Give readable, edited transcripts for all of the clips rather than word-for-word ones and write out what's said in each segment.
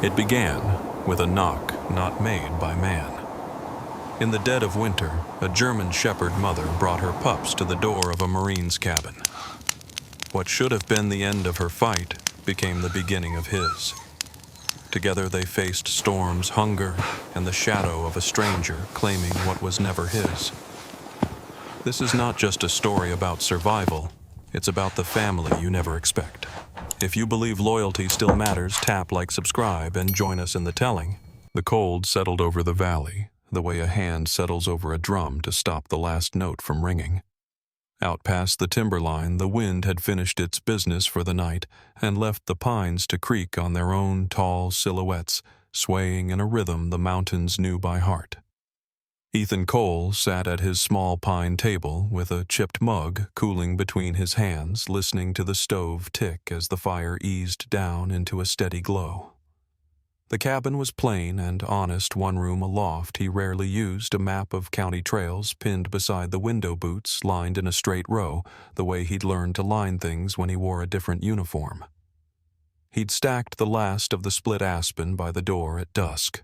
It began with a knock not made by man. In the dead of winter, a German shepherd mother brought her pups to the door of a Marine's cabin. What should have been the end of her fight became the beginning of his. Together they faced storms, hunger, and the shadow of a stranger claiming what was never his. This is not just a story about survival, it's about the family you never expect. If you believe loyalty still matters, tap like, subscribe, and join us in the telling. The cold settled over the valley, the way a hand settles over a drum to stop the last note from ringing. Out past the timberline, the wind had finished its business for the night and left the pines to creak on their own tall silhouettes, swaying in a rhythm the mountains knew by heart. Ethan Cole sat at his small pine table with a chipped mug cooling between his hands, listening to the stove tick as the fire eased down into a steady glow. The cabin was plain and honest, one room aloft. He rarely used a map of county trails pinned beside the window boots lined in a straight row, the way he'd learned to line things when he wore a different uniform. He'd stacked the last of the split aspen by the door at dusk.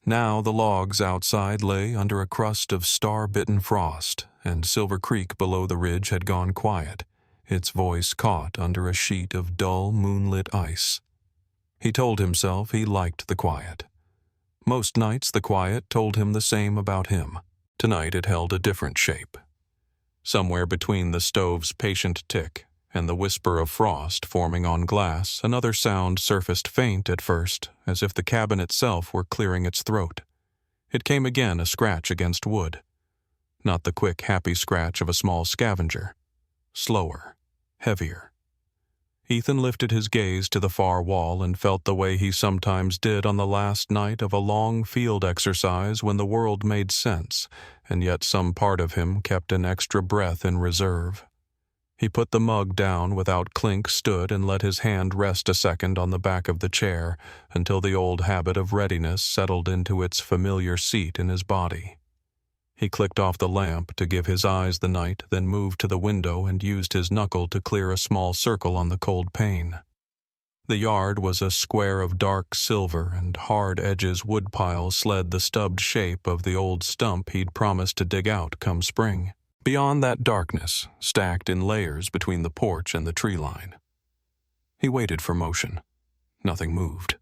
Now the logs outside lay under a crust of star-bitten frost, and Silver Creek below the ridge had gone quiet, its voice caught under a sheet of dull moonlit ice. He told himself he liked the quiet. Most nights the quiet told him the same about him. Tonight it held a different shape. Somewhere between the stove's patient tick and the whisper of frost forming on glass, another sound surfaced faint at first, as if the cabin itself were clearing its throat. It came again, a scratch against wood. Not the quick, happy scratch of a small scavenger. Slower, heavier. Ethan lifted his gaze to the far wall and felt the way he sometimes did on the last night of a long field exercise when the world made sense, and yet some part of him kept an extra breath in reserve. He put the mug down without clink, stood and let his hand rest a second on the back of the chair until the old habit of readiness settled into its familiar seat in his body. He clicked off the lamp to give his eyes the night, then moved to the window and used his knuckle to clear a small circle on the cold pane. The yard was a square of dark silver, and hard edges woodpiles sled the stubbed shape of the old stump he'd promised to dig out come spring. Beyond that darkness, stacked in layers between the porch and the tree line. He waited for motion. Nothing moved.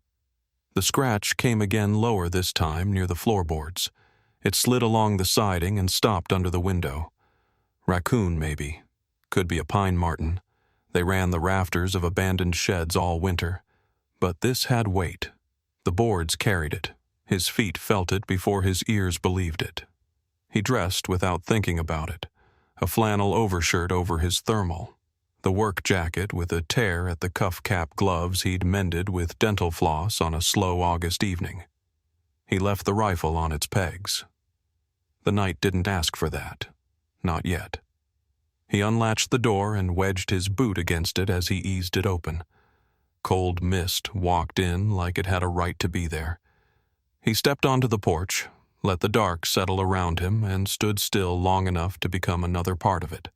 The scratch came again, lower this time, near the floorboards. It slid along the siding and stopped under the window. Raccoon, maybe. Could be a pine marten. They ran the rafters of abandoned sheds all winter. But this had weight. The boards carried it. His feet felt it before his ears believed it. He dressed without thinking about it. A flannel overshirt over his thermal. The work jacket with a tear at the cuff cap gloves he'd mended with dental floss on a slow August evening. He left the rifle on its pegs. The night didn't ask for that. Not yet. He unlatched the door and wedged his boot against it as he eased it open. Cold mist walked in like it had a right to be there. He stepped onto the porch, let the dark settle around him, and stood still long enough to become another part of it.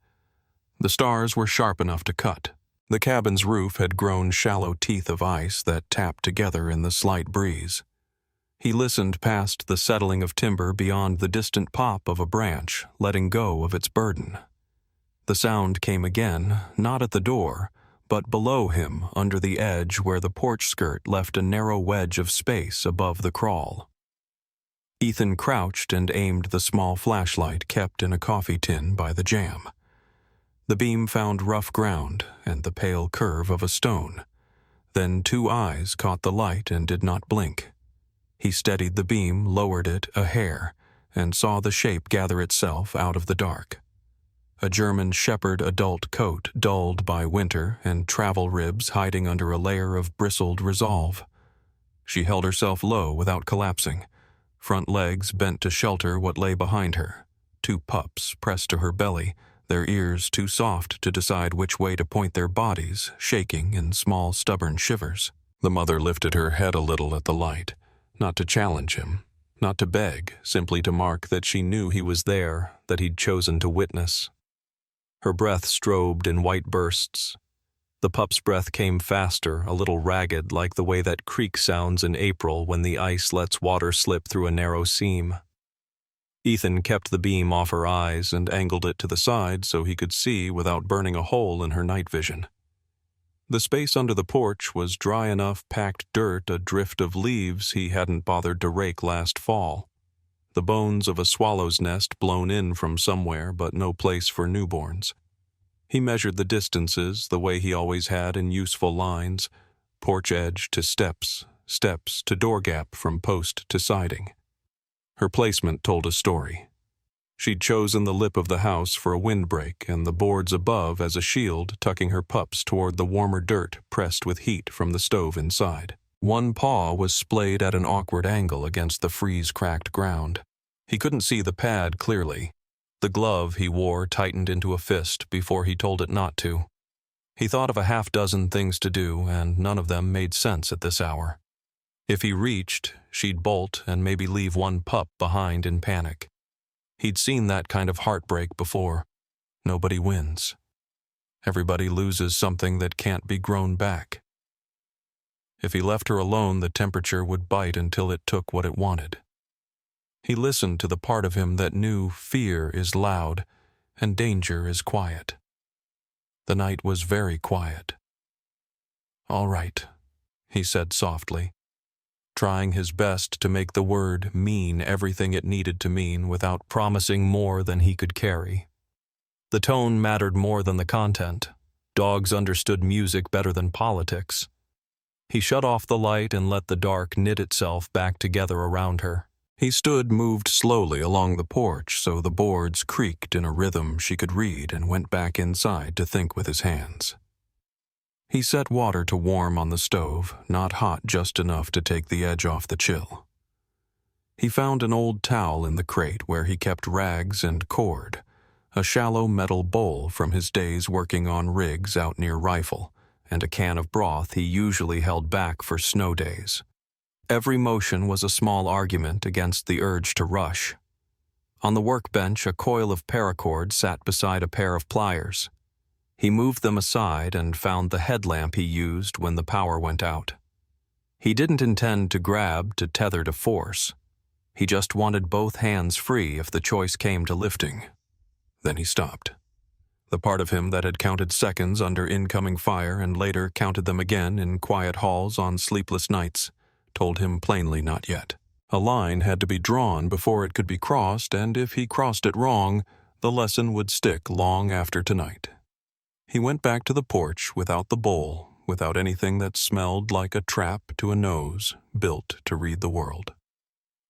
The stars were sharp enough to cut. The cabin's roof had grown shallow teeth of ice that tapped together in the slight breeze. He listened past the settling of timber beyond the distant pop of a branch, letting go of its burden. The sound came again, not at the door, but below him, under the edge where the porch skirt left a narrow wedge of space above the crawl. Ethan crouched and aimed the small flashlight kept in a coffee tin by the jamb. The beam found rough ground and the pale curve of a stone. Then 2 eyes caught the light and did not blink. He steadied the beam, lowered it a hair, and saw the shape gather itself out of the dark. A German shepherd adult coat dulled by winter and travel ribs hiding under a layer of bristled resolve. She held herself low without collapsing. Front legs bent to shelter what lay behind her. 2 pups pressed to her belly, their ears too soft to decide which way to point their bodies, shaking in small stubborn shivers. The mother lifted her head a little at the light, not to challenge him, not to beg, simply to mark that she knew he was there, that he'd chosen to witness. Her breath strobed in white bursts. The pup's breath came faster, a little ragged, like the way that creek sounds in April when the ice lets water slip through a narrow seam. Ethan kept the beam off her eyes and angled it to the side so he could see without burning a hole in her night vision. The space under the porch was dry enough packed dirt, a drift of leaves he hadn't bothered to rake last fall. The bones of a swallow's nest blown in from somewhere, but no place for newborns. He measured the distances the way he always had in useful lines, porch edge to steps, steps to door gap from post to siding. Her placement told a story. She'd chosen the lip of the house for a windbreak and the boards above as a shield, tucking her pups toward the warmer dirt pressed with heat from the stove inside. One paw was splayed at an awkward angle against the freeze-cracked ground. He couldn't see the pad clearly. The glove he wore tightened into a fist before he told it not to. He thought of a half-dozen things to do, and none of them made sense at this hour. If he reached, she'd bolt and maybe leave one pup behind in panic. He'd seen that kind of heartbreak before. Nobody wins. Everybody loses something that can't be grown back. If he left her alone, the temperature would bite until it took what it wanted. He listened to the part of him that knew fear is loud and danger is quiet. The night was very quiet. "All right," he said softly, trying his best to make the word mean everything it needed to mean without promising more than he could carry. The tone mattered more than the content. Dogs understood music better than politics. He shut off the light and let the dark knit itself back together around her. He moved slowly along the porch so the boards creaked in a rhythm she could read and went back inside to think with his hands. He set water to warm on the stove, not hot just enough to take the edge off the chill. He found an old towel in the crate where he kept rags and cord, a shallow metal bowl from his days working on rigs out near Rifle, and a can of broth he usually held back for snow days. Every motion was a small argument against the urge to rush. On the workbench, a coil of paracord sat beside a pair of pliers. He moved them aside and found the headlamp he used when the power went out. He didn't intend to grab to tether to force. He just wanted both hands free if the choice came to lifting. Then he stopped. The part of him that had counted seconds under incoming fire and later counted them again in quiet halls on sleepless nights told him plainly not yet. A line had to be drawn before it could be crossed, and if he crossed it wrong, the lesson would stick long after tonight. He went back to the porch without the bowl, without anything that smelled like a trap to a nose built to read the world.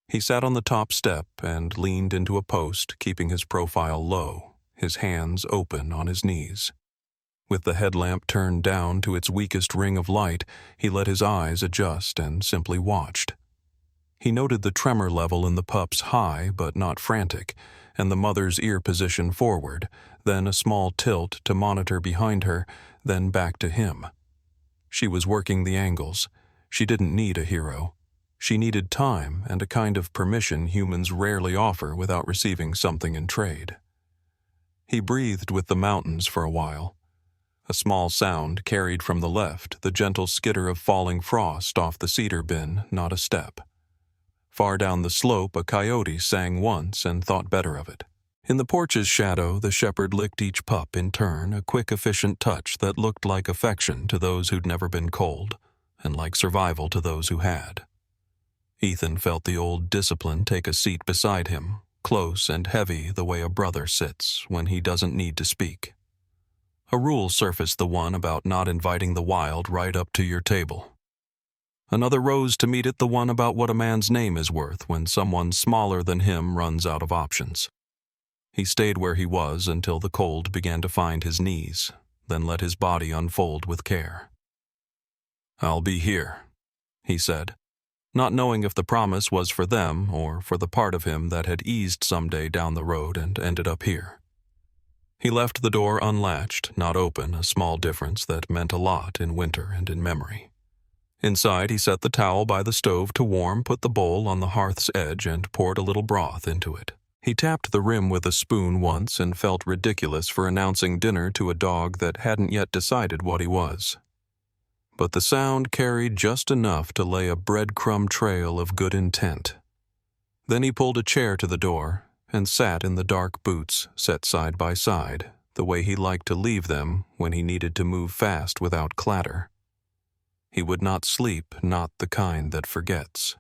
He sat on the top step and leaned into a post, keeping his profile low, his hands open on his knees. With the headlamp turned down to its weakest ring of light, he let his eyes adjust and simply watched. He noted the tremor level in the pups high but not frantic, and the mother's ear position forward, then a small tilt to monitor behind her, then back to him. She was working the angles. She didn't need a hero. She needed time and a kind of permission humans rarely offer without receiving something in trade. He breathed with the mountains for a while. A small sound carried from the left, the gentle skitter of falling frost off the cedar bin, not a step. Far down the slope, a coyote sang once and thought better of it. In the porch's shadow, the shepherd licked each pup in turn, a quick, efficient touch that looked like affection to those who'd never been cold, and like survival to those who had. Ethan felt the old discipline take a seat beside him, close and heavy the way a brother sits when he doesn't need to speak. A rule surfaced, the one about not inviting the wild right up to your table. Another rose to meet it, the one about what a man's name is worth when someone smaller than him runs out of options. He stayed where he was until the cold began to find his knees, then let his body unfold with care. "I'll be here," he said, not knowing if the promise was for them or for the part of him that had eased someday down the road and ended up here. He left the door unlatched, not open, a small difference that meant a lot in winter and in memory. Inside, he set the towel by the stove to warm, put the bowl on the hearth's edge, and poured a little broth into it. He tapped the rim with a spoon once and felt ridiculous for announcing dinner to a dog that hadn't yet decided what he was. But the sound carried just enough to lay a breadcrumb trail of good intent. Then he pulled a chair to the door and sat in the dark boots set side by side, the way he liked to leave them when he needed to move fast without clatter. He would not sleep, not the kind that forgets.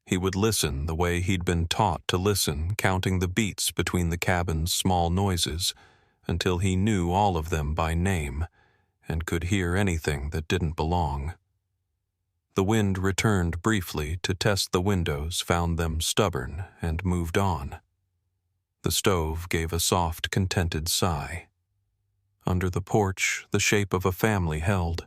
He would listen the way he'd been taught to listen, counting the beats between the cabin's small noises until he knew all of them by name and could hear anything that didn't belong. The wind returned briefly to test the windows, found them stubborn, and moved on. The stove gave a soft, contented sigh. Under the porch, the shape of a family held.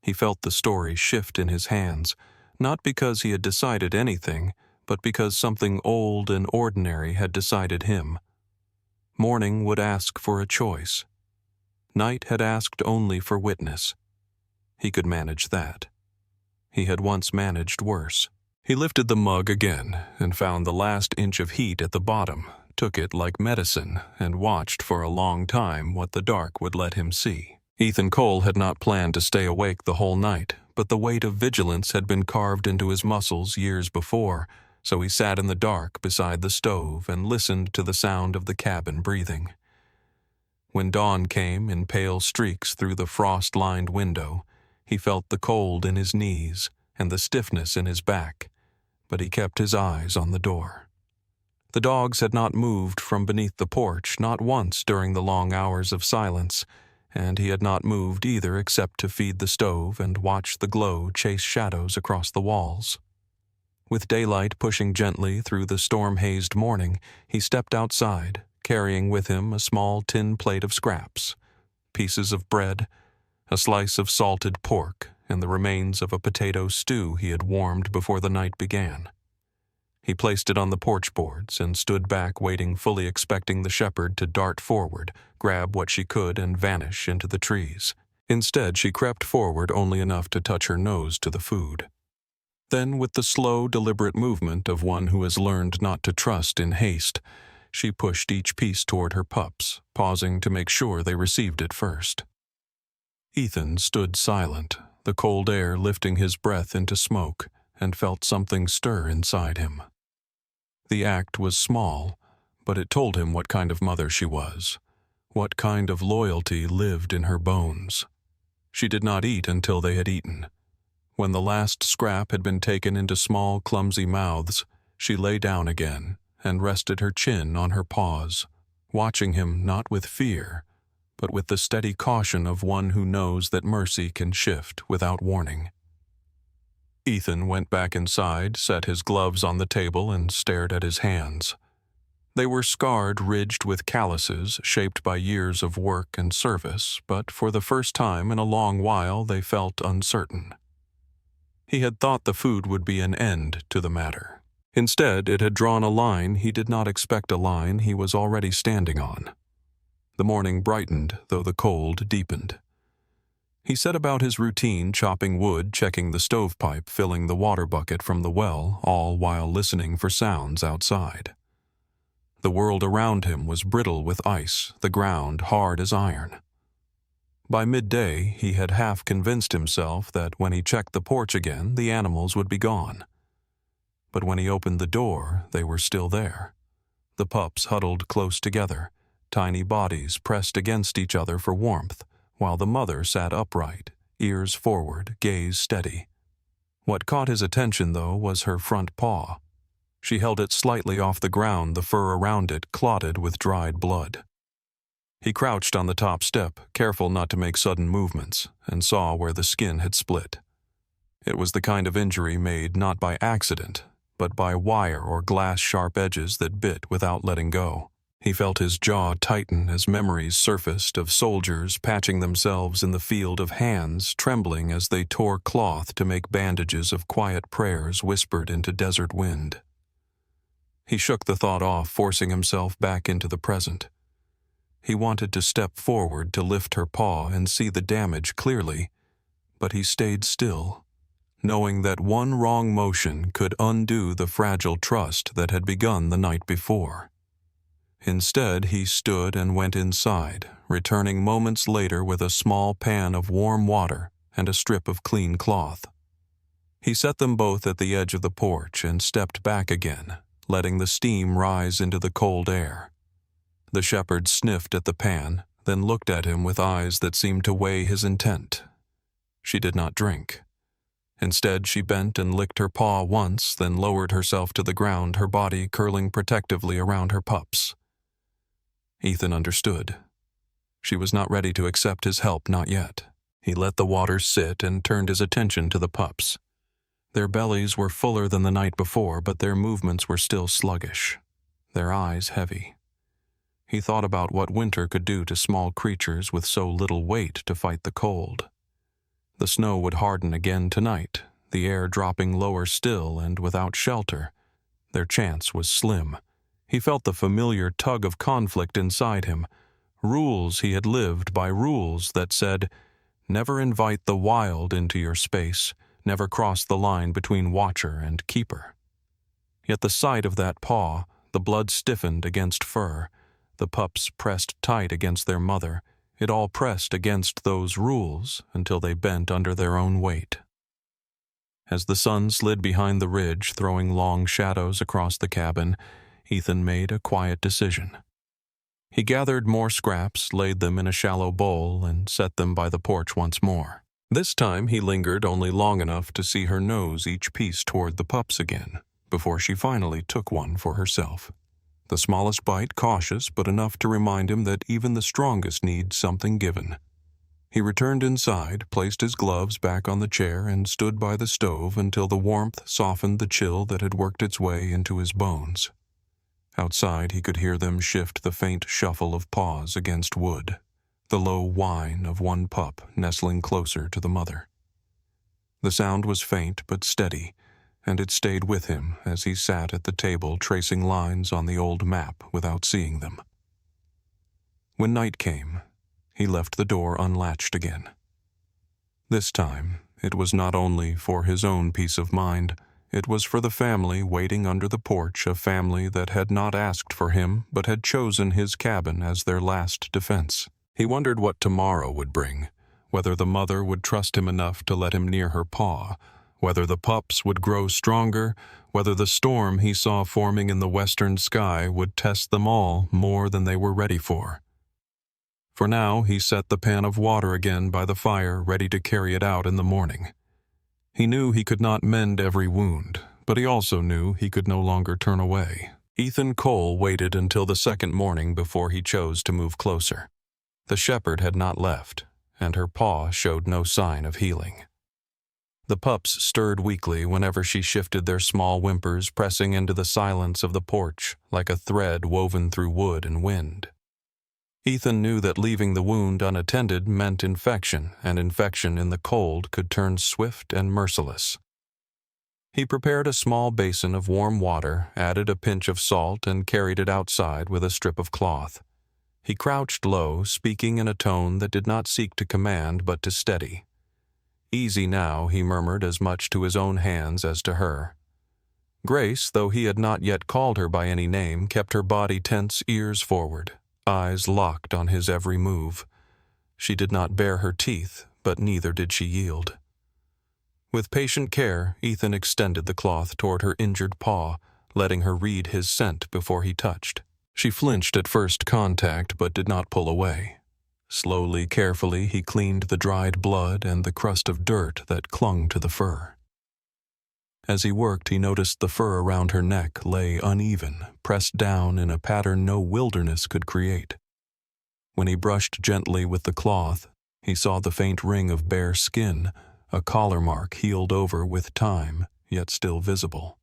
He felt the story shift in his hands, not because he had decided anything, but because something old and ordinary had decided him. Morning would ask for a choice. Night had asked only for witness. He could manage that. He had once managed worse. He lifted the mug again and found the last inch of heat at the bottom, took it like medicine, and watched for a long time what the dark would let him see. Ethan Cole had not planned to stay awake the whole night, but the weight of vigilance had been carved into his muscles years before, so he sat in the dark beside the stove and listened to the sound of the cabin breathing. When dawn came in pale streaks through the frost-lined window, he felt the cold in his knees and the stiffness in his back, but he kept his eyes on the door. The dogs had not moved from beneath the porch, not once during the long hours of silence, and he had not moved either except to feed the stove and watch the glow chase shadows across the walls. With daylight pushing gently through the storm-hazed morning, he stepped outside, carrying with him a small tin plate of scraps, pieces of bread, a slice of salted pork, and the remains of a potato stew he had warmed before the night began. He placed it on the porch boards and stood back waiting, fully expecting the shepherd to dart forward, grab what she could, and vanish into the trees. Instead, she crept forward only enough to touch her nose to the food. Then, with the slow, deliberate movement of one who has learned not to trust in haste, she pushed each piece toward her pups, pausing to make sure they received it first. Ethan stood silent, the cold air lifting his breath into smoke, and felt something stir inside him. The act was small, but it told him what kind of mother she was, what kind of loyalty lived in her bones. She did not eat until they had eaten. When the last scrap had been taken into small, clumsy mouths, she lay down again and rested her chin on her paws, watching him not with fear, but with the steady caution of one who knows that mercy can shift without warning. Ethan went back inside, set his gloves on the table, and stared at his hands. They were scarred, ridged with calluses shaped by years of work and service, but for the first time in a long while they felt uncertain. He had thought the food would be an end to the matter. Instead, it had drawn a line he did not expect, a line he was already standing on. The morning brightened, though the cold deepened. He set about his routine, chopping wood, checking the stovepipe, filling the water bucket from the well, all while listening for sounds outside. The world around him was brittle with ice, the ground hard as iron. By midday, he had half convinced himself that when he checked the porch again, the animals would be gone. But when he opened the door, they were still there. The pups huddled close together, tiny bodies pressed against each other for warmth, while the mother sat upright, ears forward, gaze steady. What caught his attention, though, was her front paw. She held it slightly off the ground, the fur around it clotted with dried blood. He crouched on the top step, careful not to make sudden movements, and saw where the skin had split. It was the kind of injury made not by accident, but by wire or glass-sharp edges that bit without letting go. He felt his jaw tighten as memories surfaced of soldiers patching themselves in the field of hands, trembling as they tore cloth to make bandages of quiet prayers whispered into desert wind. He shook the thought off, forcing himself back into the present. He wanted to step forward to lift her paw and see the damage clearly, but he stayed still, knowing that one wrong motion could undo the fragile trust that had begun the night before. Instead, he stood and went inside, returning moments later with a small pan of warm water and a strip of clean cloth. He set them both at the edge of the porch and stepped back again, letting the steam rise into the cold air. The shepherd sniffed at the pan, then looked at him with eyes that seemed to weigh his intent. She did not drink. Instead, she bent and licked her paw once, then lowered herself to the ground, her body curling protectively around her pups. Ethan understood. She was not ready to accept his help, not yet. He let the water sit and turned his attention to the pups. Their bellies were fuller than the night before, but their movements were still sluggish, their eyes heavy. He thought about what winter could do to small creatures with so little weight to fight the cold. The snow would harden again tonight, the air dropping lower still, and without shelter, their chance was slim. He felt the familiar tug of conflict inside him. Rules he had lived by, rules that said, never invite the wild into your space, never cross the line between watcher and keeper. Yet the sight of that paw, the blood stiffened against fur, the pups pressed tight against their mother, it all pressed against those rules until they bent under their own weight. As the sun slid behind the ridge, throwing long shadows across the cabin, Ethan made a quiet decision. He gathered more scraps, laid them in a shallow bowl, and set them by the porch once more. This time he lingered only long enough to see her nose each piece toward the pups again, before she finally took one for herself. The smallest bite cautious, but enough to remind him that even the strongest need something given. He returned inside, placed his gloves back on the chair, and stood by the stove until the warmth softened the chill that had worked its way into his bones. Outside he could hear them shift the faint shuffle of paws against wood, the low whine of one pup nestling closer to the mother. The sound was faint but steady, and it stayed with him as he sat at the table tracing lines on the old map without seeing them. When night came, he left the door unlatched again. This time, it was not only for his own peace of mind, it was for the family waiting under the porch, a family that had not asked for him but had chosen his cabin as their last defense. He wondered what tomorrow would bring, whether the mother would trust him enough to let him near her paw, whether the pups would grow stronger, whether the storm he saw forming in the western sky would test them all more than they were ready for. For now, he set the pan of water again by the fire, ready to carry it out in the morning. He knew he could not mend every wound, but he also knew he could no longer turn away. Ethan Cole waited until the second morning before he chose to move closer. The shepherd had not left, and her paw showed no sign of healing. The pups stirred weakly whenever she shifted their small whimpers, pressing into the silence of the porch like a thread woven through wood and wind. Ethan knew that leaving the wound unattended meant infection, and infection in the cold could turn swift and merciless. He prepared a small basin of warm water, added a pinch of salt, and carried it outside with a strip of cloth. He crouched low, speaking in a tone that did not seek to command but to steady. Easy now, he murmured as much to his own hands as to her. Grace, though he had not yet called her by any name, kept her body tense, ears forward, eyes locked on his every move. She did not bare her teeth, but neither did she yield. With patient care, Ethan extended the cloth toward her injured paw, letting her read his scent before he touched. She flinched at first contact, but did not pull away. Slowly, carefully, he cleaned the dried blood and the crust of dirt that clung to the fur. As he worked, he noticed the fur around her neck lay uneven, pressed down in a pattern no wilderness could create. When he brushed gently with the cloth, he saw the faint ring of bare skin, a collar mark healed over with time, yet still visible.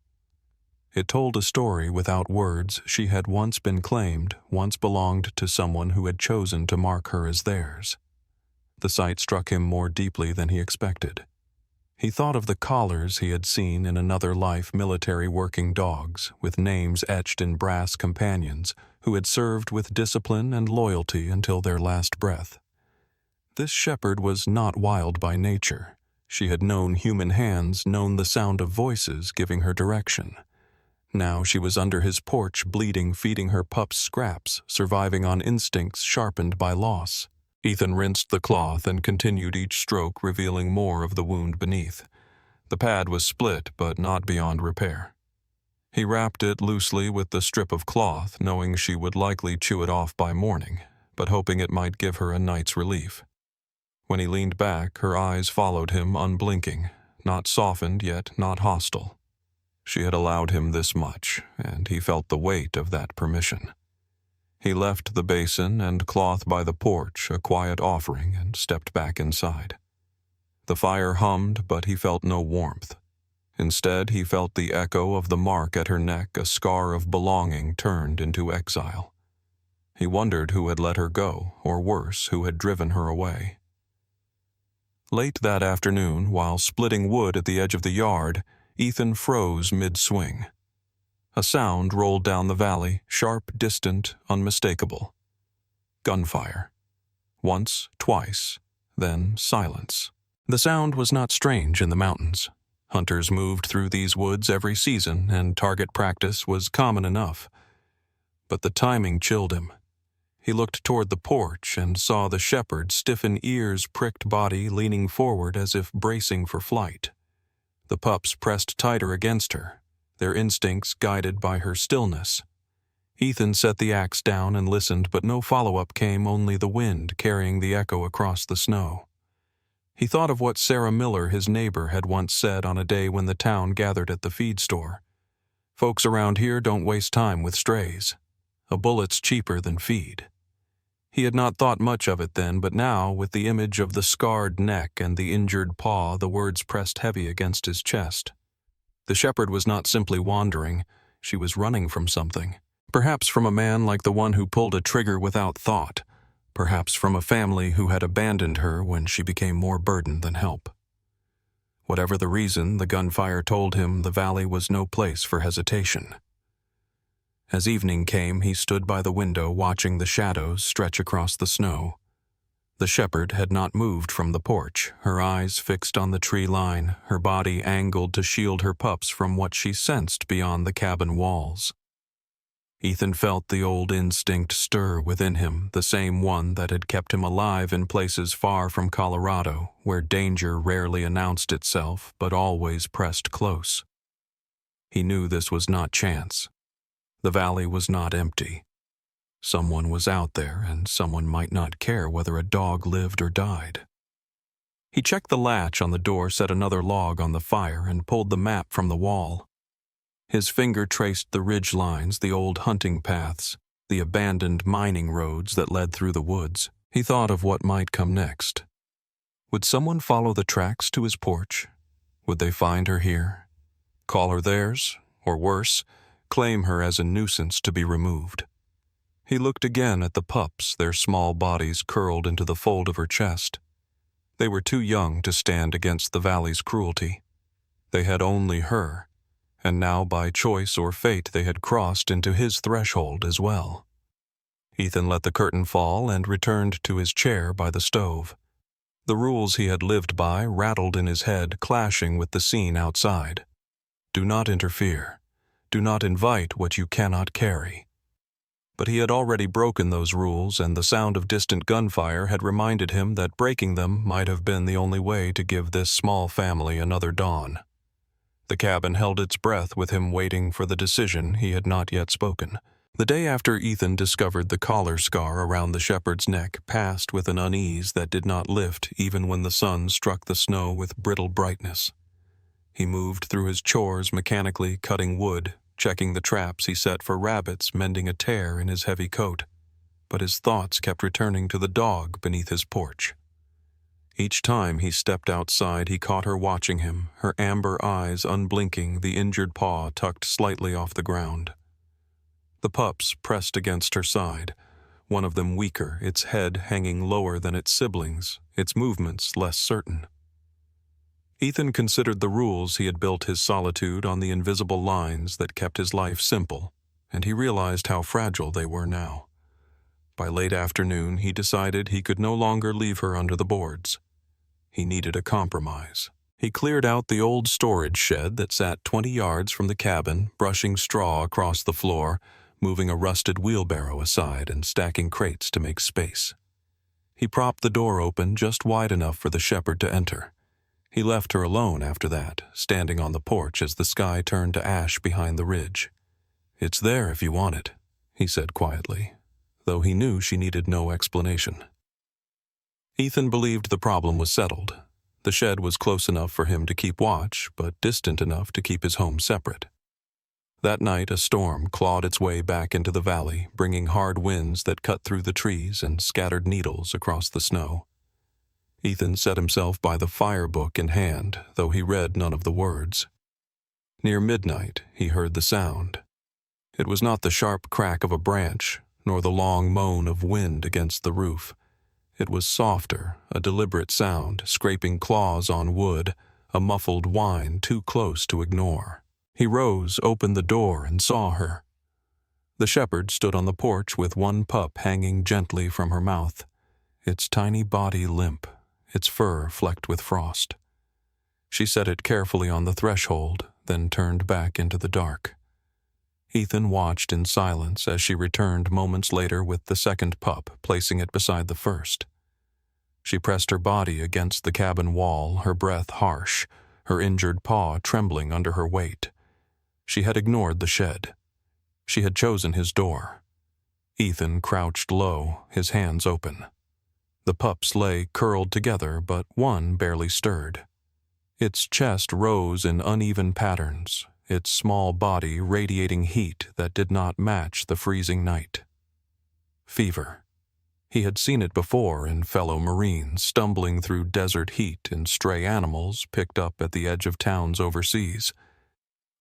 It told a story without words. She had once been claimed, once belonged to someone who had chosen to mark her as theirs. The sight struck him more deeply than he expected. He thought of the collars he had seen in another life, military working dogs, with names etched in brass, companions, who had served with discipline and loyalty until their last breath. This shepherd was not wild by nature. She had known human hands, known the sound of voices giving her direction. Now she was under his porch, bleeding, feeding her pups scraps, surviving on instincts sharpened by loss. Ethan rinsed the cloth and continued each stroke, revealing more of the wound beneath. The pad was split, but not beyond repair. He wrapped it loosely with the strip of cloth, knowing she would likely chew it off by morning, but hoping it might give her a night's relief. When he leaned back, her eyes followed him, unblinking, not softened yet not hostile. She had allowed him this much, and he felt the weight of that permission. He left the basin and cloth by the porch, a quiet offering, and stepped back inside. The fire hummed, but he felt no warmth. Instead, he felt the echo of the mark at her neck, a scar of belonging turned into exile. He wondered who had let her go, or worse, who had driven her away. Late that afternoon, while splitting wood at the edge of the yard, Ethan froze mid-swing. A sound rolled down the valley, sharp, distant, unmistakable. Gunfire. Once, twice, then silence. The sound was not strange in the mountains. Hunters moved through these woods every season, and target practice was common enough. But the timing chilled him. He looked toward the porch and saw the shepherd, stiffen ears, pricked body, leaning forward as if bracing for flight. The pups pressed tighter against her, their instincts guided by her stillness. Ethan set the axe down and listened, but no follow-up came, only the wind carrying the echo across the snow. He thought of what Sarah Miller, his neighbor, had once said on a day when the town gathered at the feed store. "Folks around here don't waste time with strays. A bullet's cheaper than feed." He had not thought much of it then, but now, with the image of the scarred neck and the injured paw, the words pressed heavy against his chest. The shepherd was not simply wandering, she was running from something. Perhaps from a man like the one who pulled a trigger without thought. Perhaps from a family who had abandoned her when she became more burden than help. Whatever the reason, the gunfire told him the valley was no place for hesitation. As evening came, he stood by the window watching the shadows stretch across the snow. The shepherd had not moved from the porch, her eyes fixed on the tree line, her body angled to shield her pups from what she sensed beyond the cabin walls. Ethan felt the old instinct stir within him, the same one that had kept him alive in places far from Colorado, where danger rarely announced itself but always pressed close. He knew this was not chance. The valley was not empty. Someone was out there, and someone might not care whether a dog lived or died. He checked the latch on the door, set another log on the fire, and pulled the map from the wall. His finger traced the ridge lines, the old hunting paths, the abandoned mining roads that led through the woods. He thought of what might come next. Would someone follow the tracks to his porch? Would they find her here? Call her theirs, or worse, claim her as a nuisance to be removed? He looked again at the pups, their small bodies curled into the fold of her chest. They were too young to stand against the valley's cruelty. They had only her, and now by choice or fate they had crossed into his threshold as well. Ethan let the curtain fall and returned to his chair by the stove. The rules he had lived by rattled in his head, clashing with the scene outside. Do not interfere. Do not invite what you cannot carry. But he had already broken those rules, and the sound of distant gunfire had reminded him that breaking them might have been the only way to give this small family another dawn. The cabin held its breath with him waiting for the decision he had not yet spoken. The day after Ethan discovered the collar scar around the shepherd's neck passed with an unease that did not lift even when the sun struck the snow with brittle brightness. He moved through his chores mechanically, cutting wood, checking the traps he set for rabbits, mending a tear in his heavy coat. But his thoughts kept returning to the dog beneath his porch. Each time he stepped outside, he caught her watching him, her amber eyes unblinking, the injured paw tucked slightly off the ground. The pups pressed against her side, one of them weaker, its head hanging lower than its siblings, its movements less certain. Ethan considered the rules he had built his solitude on, the invisible lines that kept his life simple, and he realized how fragile they were now. By late afternoon, he decided he could no longer leave her under the boards. He needed a compromise. He cleared out the old storage shed that sat 20 yards from the cabin, brushing straw across the floor, moving a rusted wheelbarrow aside and stacking crates to make space. He propped the door open just wide enough for the shepherd to enter. He left her alone after that, standing on the porch as the sky turned to ash behind the ridge. "It's there if you want it," he said quietly, though he knew she needed no explanation. Ethan believed the problem was settled. The shed was close enough for him to keep watch, but distant enough to keep his home separate. That night, a storm clawed its way back into the valley, bringing hard winds that cut through the trees and scattered needles across the snow. Ethan set himself by the fire book in hand, though he read none of the words. Near midnight, he heard the sound. It was not the sharp crack of a branch, nor the long moan of wind against the roof. It was softer, a deliberate sound, scraping claws on wood, a muffled whine too close to ignore. He rose, opened the door, and saw her. The shepherd stood on the porch with one pup hanging gently from her mouth, its tiny body limp, its fur flecked with frost. She set it carefully on the threshold, then turned back into the dark. Ethan watched in silence as she returned moments later with the second pup, placing it beside the first. She pressed her body against the cabin wall, her breath harsh, her injured paw trembling under her weight. She had ignored the shed. She had chosen his door. Ethan crouched low, his hands open. The pups lay curled together, but one barely stirred. Its chest rose in uneven patterns, its small body radiating heat that did not match the freezing night. Fever. He had seen it before in fellow Marines stumbling through desert heat and stray animals picked up at the edge of towns overseas.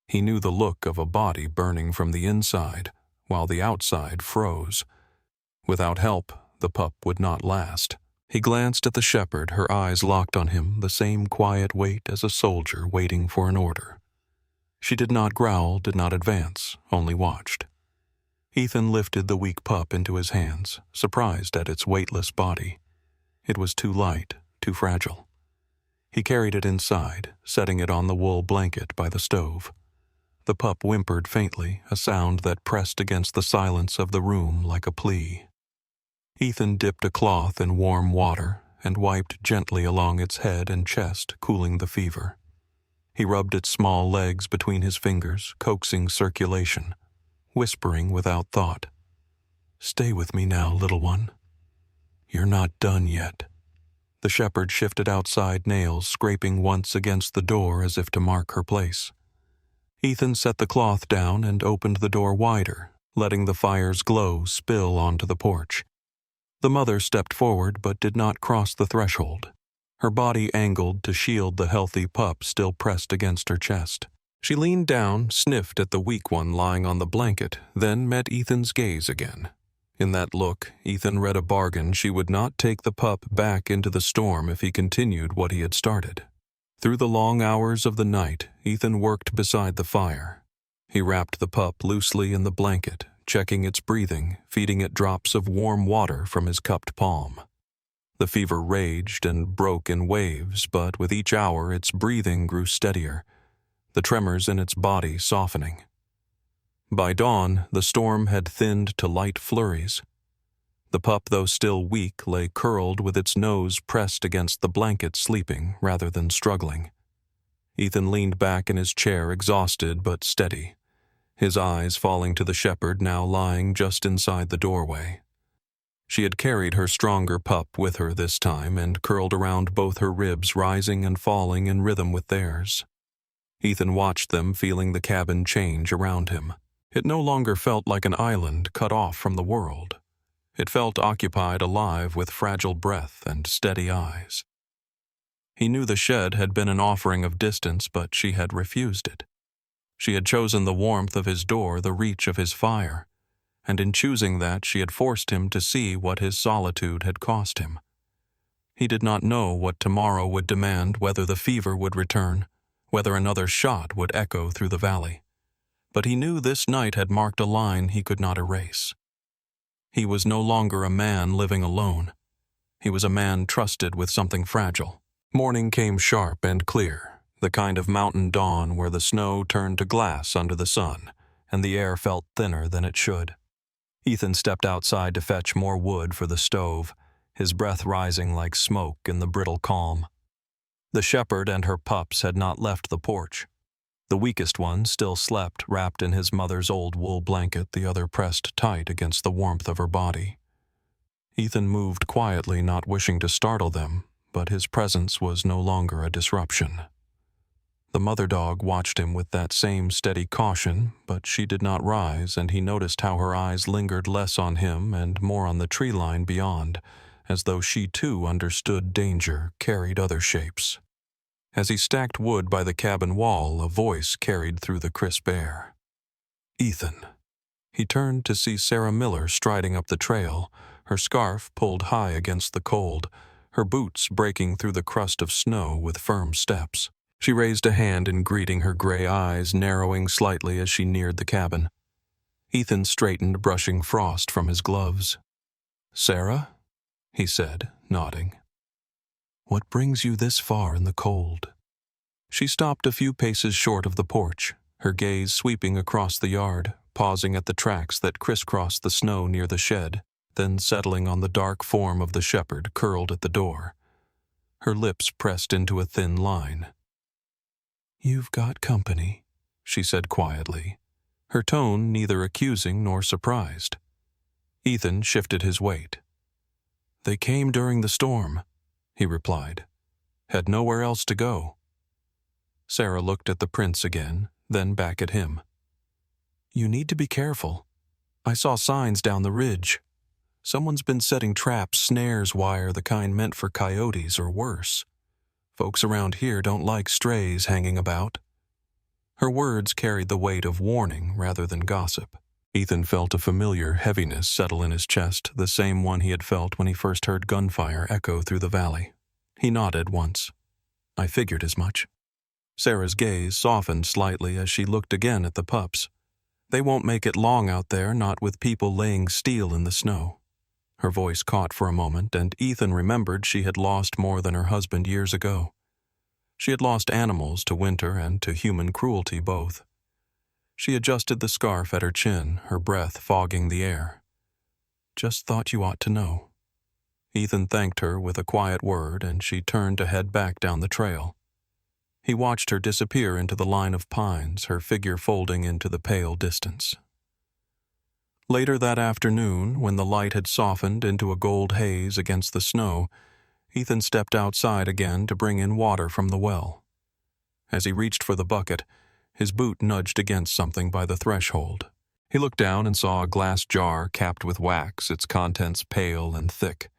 He knew the look of a body burning from the inside, while the outside froze. Without help, the pup would not last. He glanced at the shepherd, her eyes locked on him, the same quiet wait as a soldier waiting for an order. She did not growl, did not advance, only watched. Ethan lifted the weak pup into his hands, surprised at its weightless body. It was too light, too fragile. He carried it inside, setting it on the wool blanket by the stove. The pup whimpered faintly, a sound that pressed against the silence of the room like a plea. Ethan dipped a cloth in warm water and wiped gently along its head and chest, cooling the fever. He rubbed its small legs between his fingers, coaxing circulation, whispering without thought, "Stay with me now, little one. You're not done yet." The shepherd shifted outside nails, scraping once against the door as if to mark her place. Ethan set the cloth down and opened the door wider, letting the fire's glow spill onto the porch. The mother stepped forward but did not cross the threshold, her body angled to shield the healthy pup still pressed against her chest. She leaned down, sniffed at the weak one lying on the blanket, then met Ethan's gaze again. In that look, Ethan read a bargain she would not take the pup back into the storm if he continued what he had started. Through the long hours of the night, Ethan worked beside the fire. He wrapped the pup loosely in the blanket, checking its breathing, feeding it drops of warm water from his cupped palm. The fever raged and broke in waves, but with each hour its breathing grew steadier, the tremors in its body softening. By dawn, the storm had thinned to light flurries. The pup, though still weak, lay curled with its nose pressed against the blanket, sleeping rather than struggling. Ethan leaned back in his chair, exhausted but steady, his eyes falling to the shepherd now lying just inside the doorway. She had carried her stronger pup with her this time and curled around both her ribs, rising and falling in rhythm with theirs. Ethan watched them, feeling the cabin change around him. It no longer felt like an island cut off from the world. It felt occupied, alive with fragile breath and steady eyes. He knew the shed had been an offering of distance, but she had refused it. She had chosen the warmth of his door, the reach of his fire, and in choosing that she had forced him to see what his solitude had cost him. He did not know what tomorrow would demand, whether the fever would return, whether another shot would echo through the valley. But he knew this night had marked a line he could not erase. He was no longer a man living alone. He was a man trusted with something fragile, Morning came sharp and clear, the kind of mountain dawn where the snow turned to glass under the sun, and the air felt thinner than it should. Ethan stepped outside to fetch more wood for the stove, his breath rising like smoke in the brittle calm. The shepherd and her pups had not left the porch. The weakest one still slept wrapped in his mother's old wool blanket, the other pressed tight against the warmth of her body. Ethan moved quietly, not wishing to startle them, but his presence was no longer a disruption. The mother dog watched him with that same steady caution, but she did not rise, and he noticed how her eyes lingered less on him and more on the tree line beyond, as though she too understood danger carried other shapes. As he stacked wood by the cabin wall, a voice carried through the crisp air. "Ethan." He turned to see Sarah Miller striding up the trail, her scarf pulled high against the cold, her boots breaking through the crust of snow with firm steps. She raised a hand in greeting, her gray eyes narrowing slightly as she neared the cabin. Ethan straightened, brushing frost from his gloves. "Sarah?" he said, nodding. "What brings you this far in the cold?" She stopped a few paces short of the porch, her gaze sweeping across the yard, pausing at the tracks that crisscrossed the snow near the shed, then settling on the dark form of the shepherd curled at the door. Her lips pressed into a thin line. "You've got company," she said quietly, her tone neither accusing nor surprised. Ethan shifted his weight. "They came during the storm," he replied. "Had nowhere else to go." Sarah looked at the prints again, then back at him. "You need to be careful. I saw signs down the ridge. Someone's been setting traps, snares wire, the kind meant for coyotes or worse. Folks around here don't like strays hanging about." Her words carried the weight of warning rather than gossip. Ethan felt a familiar heaviness settle in his chest, the same one he had felt when he first heard gunfire echo through the valley. He nodded once. "I figured as much." Sarah's gaze softened slightly as she looked again at the pups. "They won't make it long out there, not with people laying steel in the snow." Her voice caught for a moment, and Ethan remembered she had lost more than her husband years ago. She had lost animals to winter and to human cruelty both. She adjusted the scarf at her chin, her breath fogging the air. "Just thought you ought to know." Ethan thanked her with a quiet word, and she turned to head back down the trail. He watched her disappear into the line of pines, her figure folding into the pale distance. Later that afternoon, when the light had softened into a gold haze against the snow, Ethan stepped outside again to bring in water from the well. As he reached for the bucket, his boot nudged against something by the threshold. He looked down and saw a glass jar capped with wax, its contents pale and thick.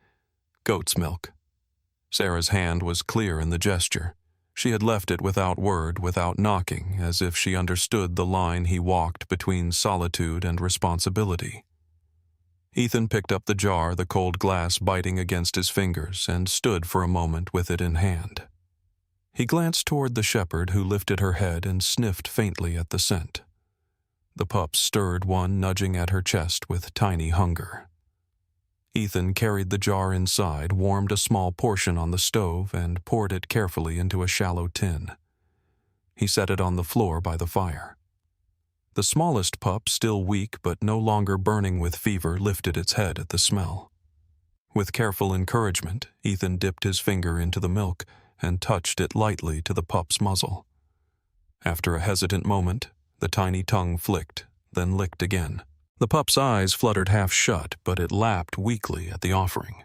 Goat's milk. Sarah's hand was clear in the gesture. She had left it without word, without knocking, as if she understood the line he walked between solitude and responsibility. Ethan picked up the jar, the cold glass biting against his fingers, and stood for a moment with it in hand. He glanced toward the shepherd, who lifted her head and sniffed faintly at the scent. The pups stirred, one nudging at her chest with tiny hunger. Ethan carried the jar inside, warmed a small portion on the stove, and poured it carefully into a shallow tin. He set it on the floor by the fire. The smallest pup, still weak but no longer burning with fever, lifted its head at the smell. With careful encouragement, Ethan dipped his finger into the milk and touched it lightly to the pup's muzzle. After a hesitant moment, the tiny tongue flicked, then licked again. The pup's eyes fluttered half shut, but it lapped weakly at the offering.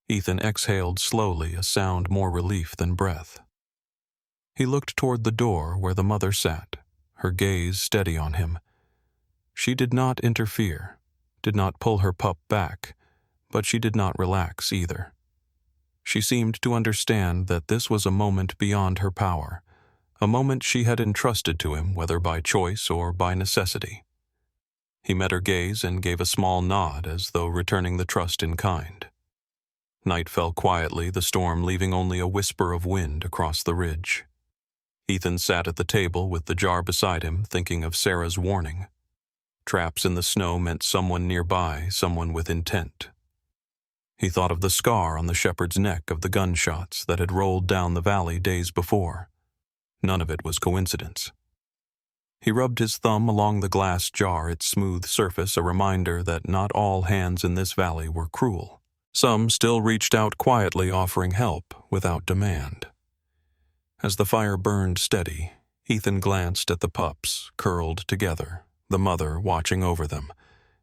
Ethan exhaled slowly, a sound more relief than breath. He looked toward the door where the mother sat, her gaze steady on him. She did not interfere, did not pull her pup back, but she did not relax either. She seemed to understand that this was a moment beyond her power, a moment she had entrusted to him, whether by choice or by necessity. He met her gaze and gave a small nod as though returning the trust in kind. Night fell quietly, the storm leaving only a whisper of wind across the ridge. Ethan sat at the table with the jar beside him, thinking of Sarah's warning. Traps in the snow meant someone nearby, someone with intent. He thought of the scar on the shepherd's neck of the gunshots that had rolled down the valley days before. None of it was coincidence. He rubbed his thumb along the glass jar, its smooth surface a reminder that not all hands in this valley were cruel. Some still reached out quietly, offering help without demand. As the fire burned steady, Ethan glanced at the pups, curled together, the mother watching over them,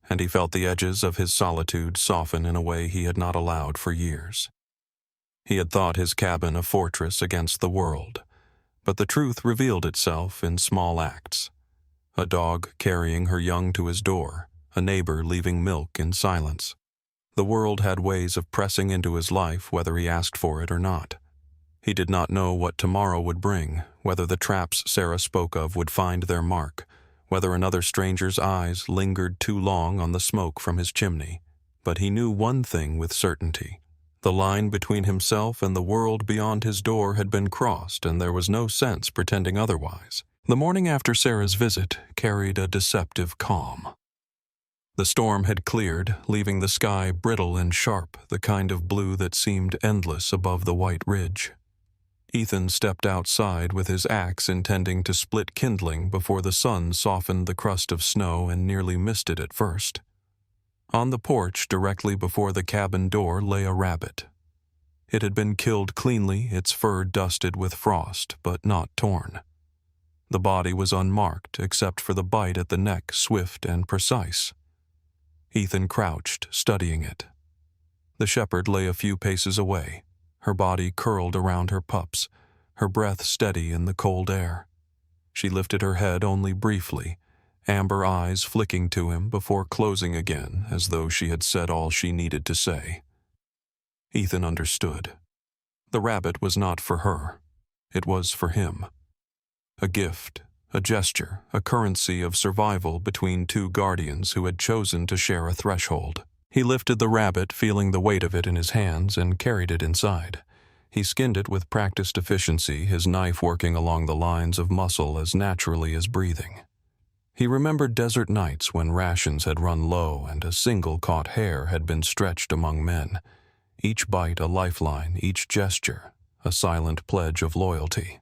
and he felt the edges of his solitude soften in a way he had not allowed for years. He had thought his cabin a fortress against the world, but the truth revealed itself in small acts. A dog carrying her young to his door, a neighbor leaving milk in silence. The world had ways of pressing into his life whether he asked for it or not. He did not know what tomorrow would bring, whether the traps Sarah spoke of would find their mark, whether another stranger's eyes lingered too long on the smoke from his chimney. But he knew one thing with certainty. The line between himself and the world beyond his door had been crossed, and there was no sense pretending otherwise. The morning after Sarah's visit carried a deceptive calm. The storm had cleared, leaving the sky brittle and sharp, the kind of blue that seemed endless above the white ridge. Ethan stepped outside with his axe, intending to split kindling before the sun softened the crust of snow and nearly missed it at first. On the porch directly before the cabin door lay a rabbit. It had been killed cleanly, its fur dusted with frost, but not torn. The body was unmarked except for the bite at the neck, swift and precise. Ethan crouched, studying it. The shepherd lay a few paces away, her body curled around her pups, her breath steady in the cold air. She lifted her head only briefly, amber eyes flicking to him before closing again, as though she had said all she needed to say. Ethan understood. The rabbit was not for her. It was for him. A gift, a gesture, a currency of survival between two guardians who had chosen to share a threshold. He lifted the rabbit, feeling the weight of it in his hands, and carried it inside. He skinned it with practiced efficiency, his knife working along the lines of muscle as naturally as breathing. He remembered desert nights when rations had run low and a single caught hare had been stretched among men. Each bite a lifeline, each gesture a silent pledge of loyalty.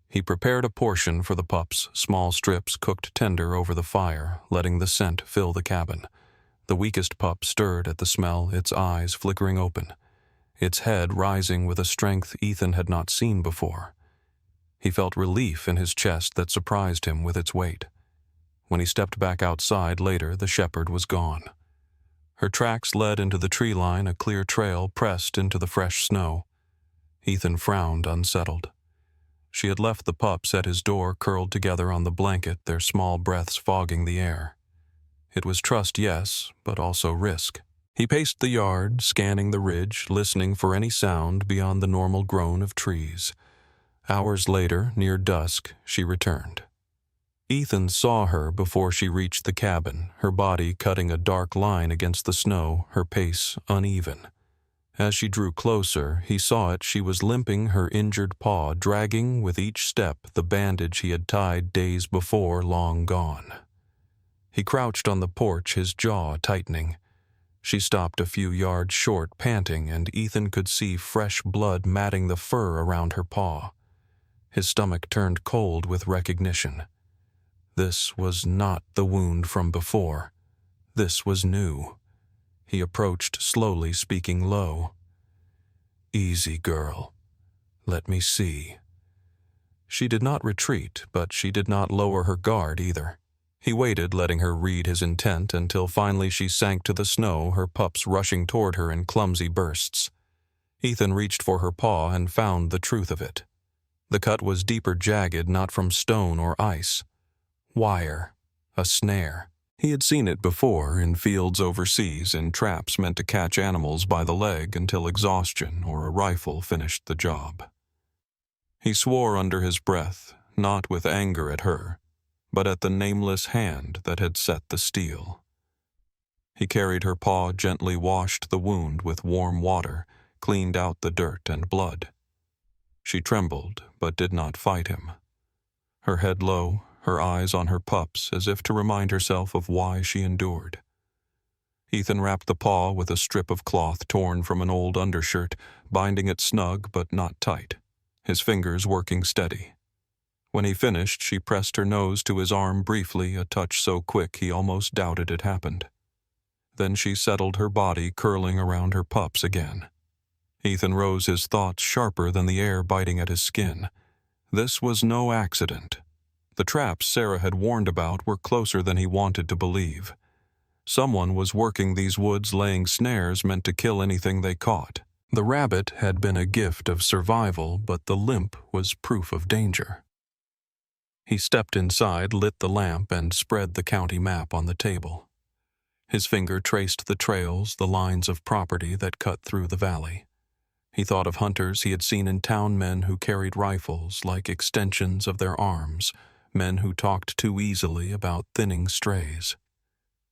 He prepared a portion for the pups, small strips cooked tender over the fire, letting the scent fill the cabin. The weakest pup stirred at the smell, its eyes flickering open, its head rising with a strength Ethan had not seen before. He felt relief in his chest that surprised him with its weight. When he stepped back outside later, the shepherd was gone. Her tracks led into the tree line, a clear trail pressed into the fresh snow. Ethan frowned, unsettled. She had left the pups at his door, curled together on the blanket, their small breaths fogging the air. It was trust, yes, but also risk. He paced the yard, scanning the ridge, listening for any sound beyond the normal groan of trees. Hours later, near dusk, she returned. Ethan saw her before she reached the cabin, her body cutting a dark line against the snow, her pace uneven. As she drew closer, he saw it. She was limping, her injured paw dragging with each step the bandage he had tied days before, long gone. He crouched on the porch, his jaw tightening. She stopped a few yards short, panting, and Ethan could see fresh blood matting the fur around her paw. His stomach turned cold with recognition. This was not the wound from before. This was new. He approached slowly, speaking low. "Easy, girl. Let me see." She did not retreat, but she did not lower her guard either. He waited, letting her read his intent, until finally she sank to the snow, her pups rushing toward her in clumsy bursts. Ethan reached for her paw and found the truth of it. The cut was deeper, jagged, not from stone or ice. Wire. A snare. He had seen it before, in fields overseas, in traps meant to catch animals by the leg until exhaustion or a rifle finished the job. He swore under his breath, not with anger at her, but at the nameless hand that had set the steel. He carried her paw, gently washed the wound with warm water, cleaned out the dirt and blood. She trembled, but did not fight him. Her head low, her eyes on her pups, as if to remind herself of why she endured. Ethan wrapped the paw with a strip of cloth torn from an old undershirt, binding it snug but not tight, his fingers working steady. When he finished, she pressed her nose to his arm briefly, a touch so quick he almost doubted it happened. Then she settled her body, curling around her pups again. Ethan rose, his thoughts sharper than the air biting at his skin. This was no accident. The traps Sarah had warned about were closer than he wanted to believe. Someone was working these woods, laying snares meant to kill anything they caught. The rabbit had been a gift of survival, but the limp was proof of danger. He stepped inside, lit the lamp, and spread the county map on the table. His finger traced the trails, the lines of property that cut through the valley. He thought of hunters he had seen in town, men who carried rifles like extensions of their arms, men who talked too easily about thinning strays.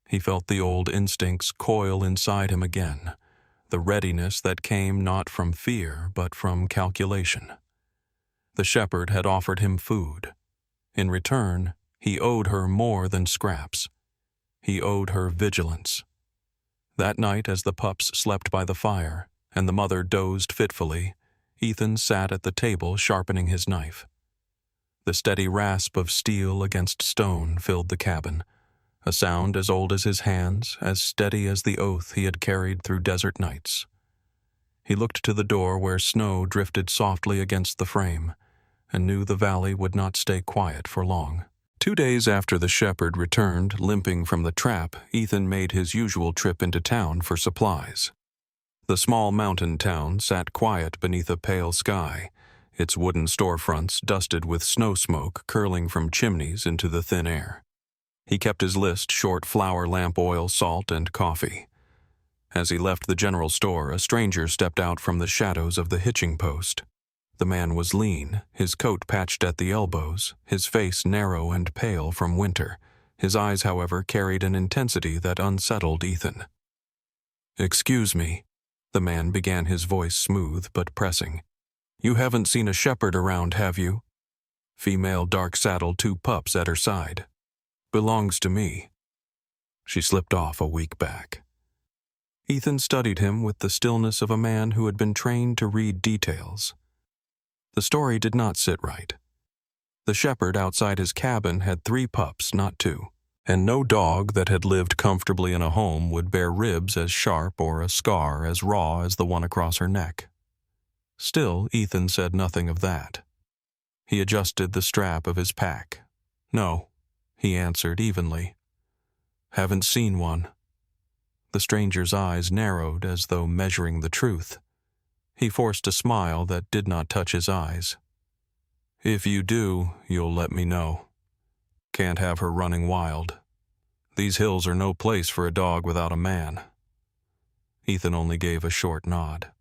He felt the old instincts coil inside him again, the readiness that came not from fear but from calculation. The shepherd had offered him food. In return, he owed her more than scraps. He owed her vigilance. That night, as the pups slept by the fire and the mother dozed fitfully, Ethan sat at the table sharpening his knife. The steady rasp of steel against stone filled the cabin, a sound as old as his hands, as steady as the oath he had carried through desert nights. He looked to the door where snow drifted softly against the frame, and knew the valley would not stay quiet for long. 2 days after the shepherd returned, limping from the trap, Ethan made his usual trip into town for supplies. The small mountain town sat quiet beneath a pale sky, its wooden storefronts dusted with snow smoke curling from chimneys into the thin air. He kept his list short: flour, lamp oil, salt, and coffee. As he left the general store, a stranger stepped out from the shadows of the hitching post. The man was lean, his coat patched at the elbows, his face narrow and pale from winter. His eyes, however, carried an intensity that unsettled Ethan. "Excuse me," the man began, his voice smooth but pressing. "You haven't seen a shepherd around, have you?" Female, dark saddle, 2 pups at her side. "Belongs to me." She slipped off a week back. Ethan studied him with the stillness of a man who had been trained to read details. The story did not sit right. The shepherd outside his cabin had 3 pups, not 2, and no dog that had lived comfortably in a home would bear ribs as sharp or a scar as raw as the one across her neck. Still, Ethan said nothing of that. He adjusted the strap of his pack. "No," he answered evenly. "Haven't seen one." The stranger's eyes narrowed as though measuring the truth. He forced a smile that did not touch his eyes. "If you do, you'll let me know. Can't have her running wild. These hills are no place for a dog without a man." Ethan only gave a short nod.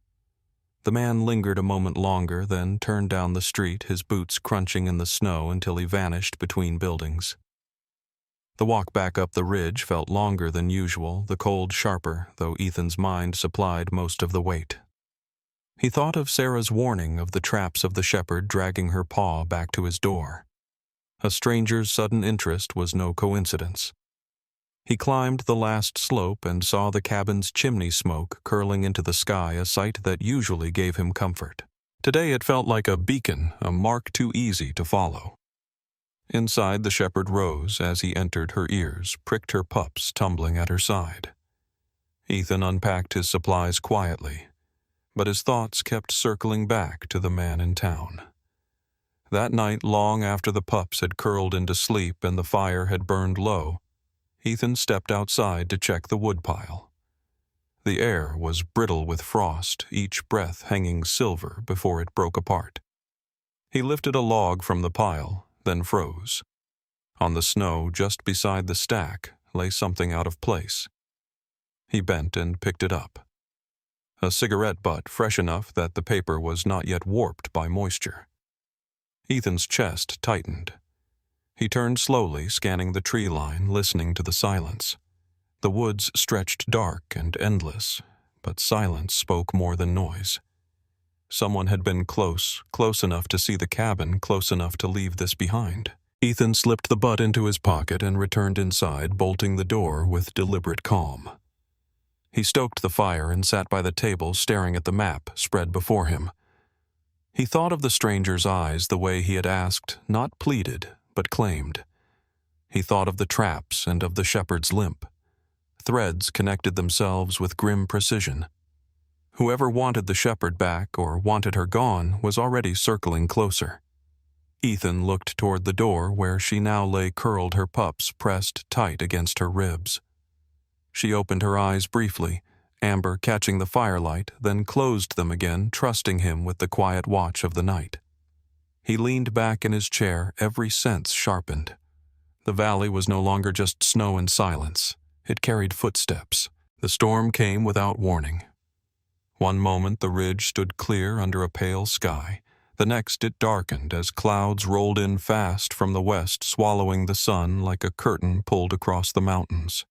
The man lingered a moment longer, then turned down the street, his boots crunching in the snow until he vanished between buildings. The walk back up the ridge felt longer than usual, the cold sharper, though Ethan's mind supplied most of the weight. He thought of Sarah's warning of the traps of the shepherd dragging her paw back to his door. A stranger's sudden interest was no coincidence. He climbed the last slope and saw the cabin's chimney smoke curling into the sky, a sight that usually gave him comfort. Today it felt like a beacon, a mark too easy to follow. Inside, the shepherd rose as he entered, her ears pricked, her pups tumbling at her side. Ethan unpacked his supplies quietly, but his thoughts kept circling back to the man in town. That night, long after the pups had curled into sleep and the fire had burned low, Ethan stepped outside to check the woodpile. The air was brittle with frost, each breath hanging silver before it broke apart. He lifted a log from the pile, then froze. On the snow just beside the stack lay something out of place. He bent and picked it up. A cigarette butt, fresh enough that the paper was not yet warped by moisture. Ethan's chest tightened. He turned slowly, scanning the tree line, listening to the silence. The woods stretched dark and endless, but silence spoke more than noise. Someone had been close enough to see the cabin, close enough to leave this behind. Ethan slipped the butt into his pocket and returned inside, bolting the door with deliberate calm. He stoked the fire and sat by the table staring at the map spread before him. He thought of the stranger's eyes the way he had asked, not pleaded, but claimed. He thought of the traps and of the shepherd's limp. Threads connected themselves with grim precision. Whoever wanted the shepherd back or wanted her gone was already circling closer. Ethan looked toward the door where she now lay curled, her pups pressed tight against her ribs. She opened her eyes briefly, amber catching the firelight, then closed them again, trusting him with the quiet watch of the night. He leaned back in his chair, every sense sharpened. The valley was no longer just snow and silence. It carried footsteps. The storm came without warning. One moment the ridge stood clear under a pale sky. The next it darkened as clouds rolled in fast from the west, swallowing the sun like a curtain pulled across the mountains.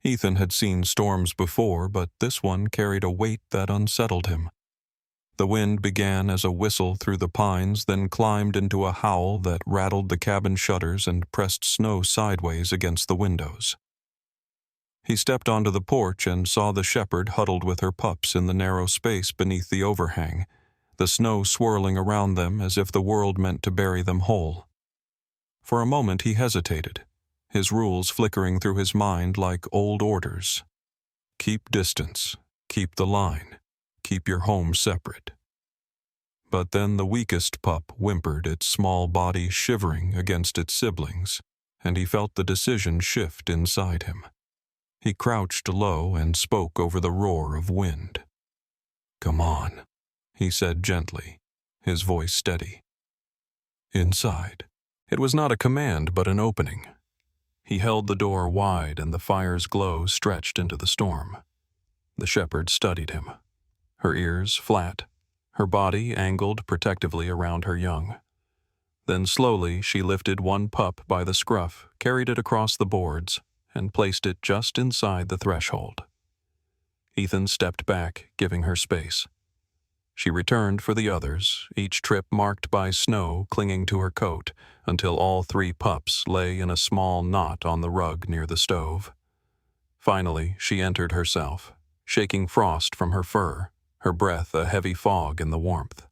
Ethan had seen storms before, but this one carried a weight that unsettled him. The wind began as a whistle through the pines, then climbed into a howl that rattled the cabin shutters and pressed snow sideways against the windows. He stepped onto the porch and saw the shepherd huddled with her pups in the narrow space beneath the overhang, the snow swirling around them as if the world meant to bury them whole. For a moment he hesitated, his rules flickering through his mind like old orders. Keep distance, keep the line, keep your home separate. But then the weakest pup whimpered, its small body shivering against its siblings, and he felt the decision shift inside him. He crouched low and spoke over the roar of wind. "Come on," he said gently, his voice steady. Inside. It was not a command but an opening. He held the door wide and the fire's glow stretched into the storm. The shepherd studied him, her ears flat, her body angled protectively around her young. Then slowly she lifted one pup by the scruff, carried it across the boards, and placed it just inside the threshold. Ethan stepped back, giving her space. She returned for the others, each trip marked by snow clinging to her coat, until all 3 pups lay in a small knot on the rug near the stove. Finally, she entered herself, shaking frost from her fur, her breath a heavy fog in the warmth.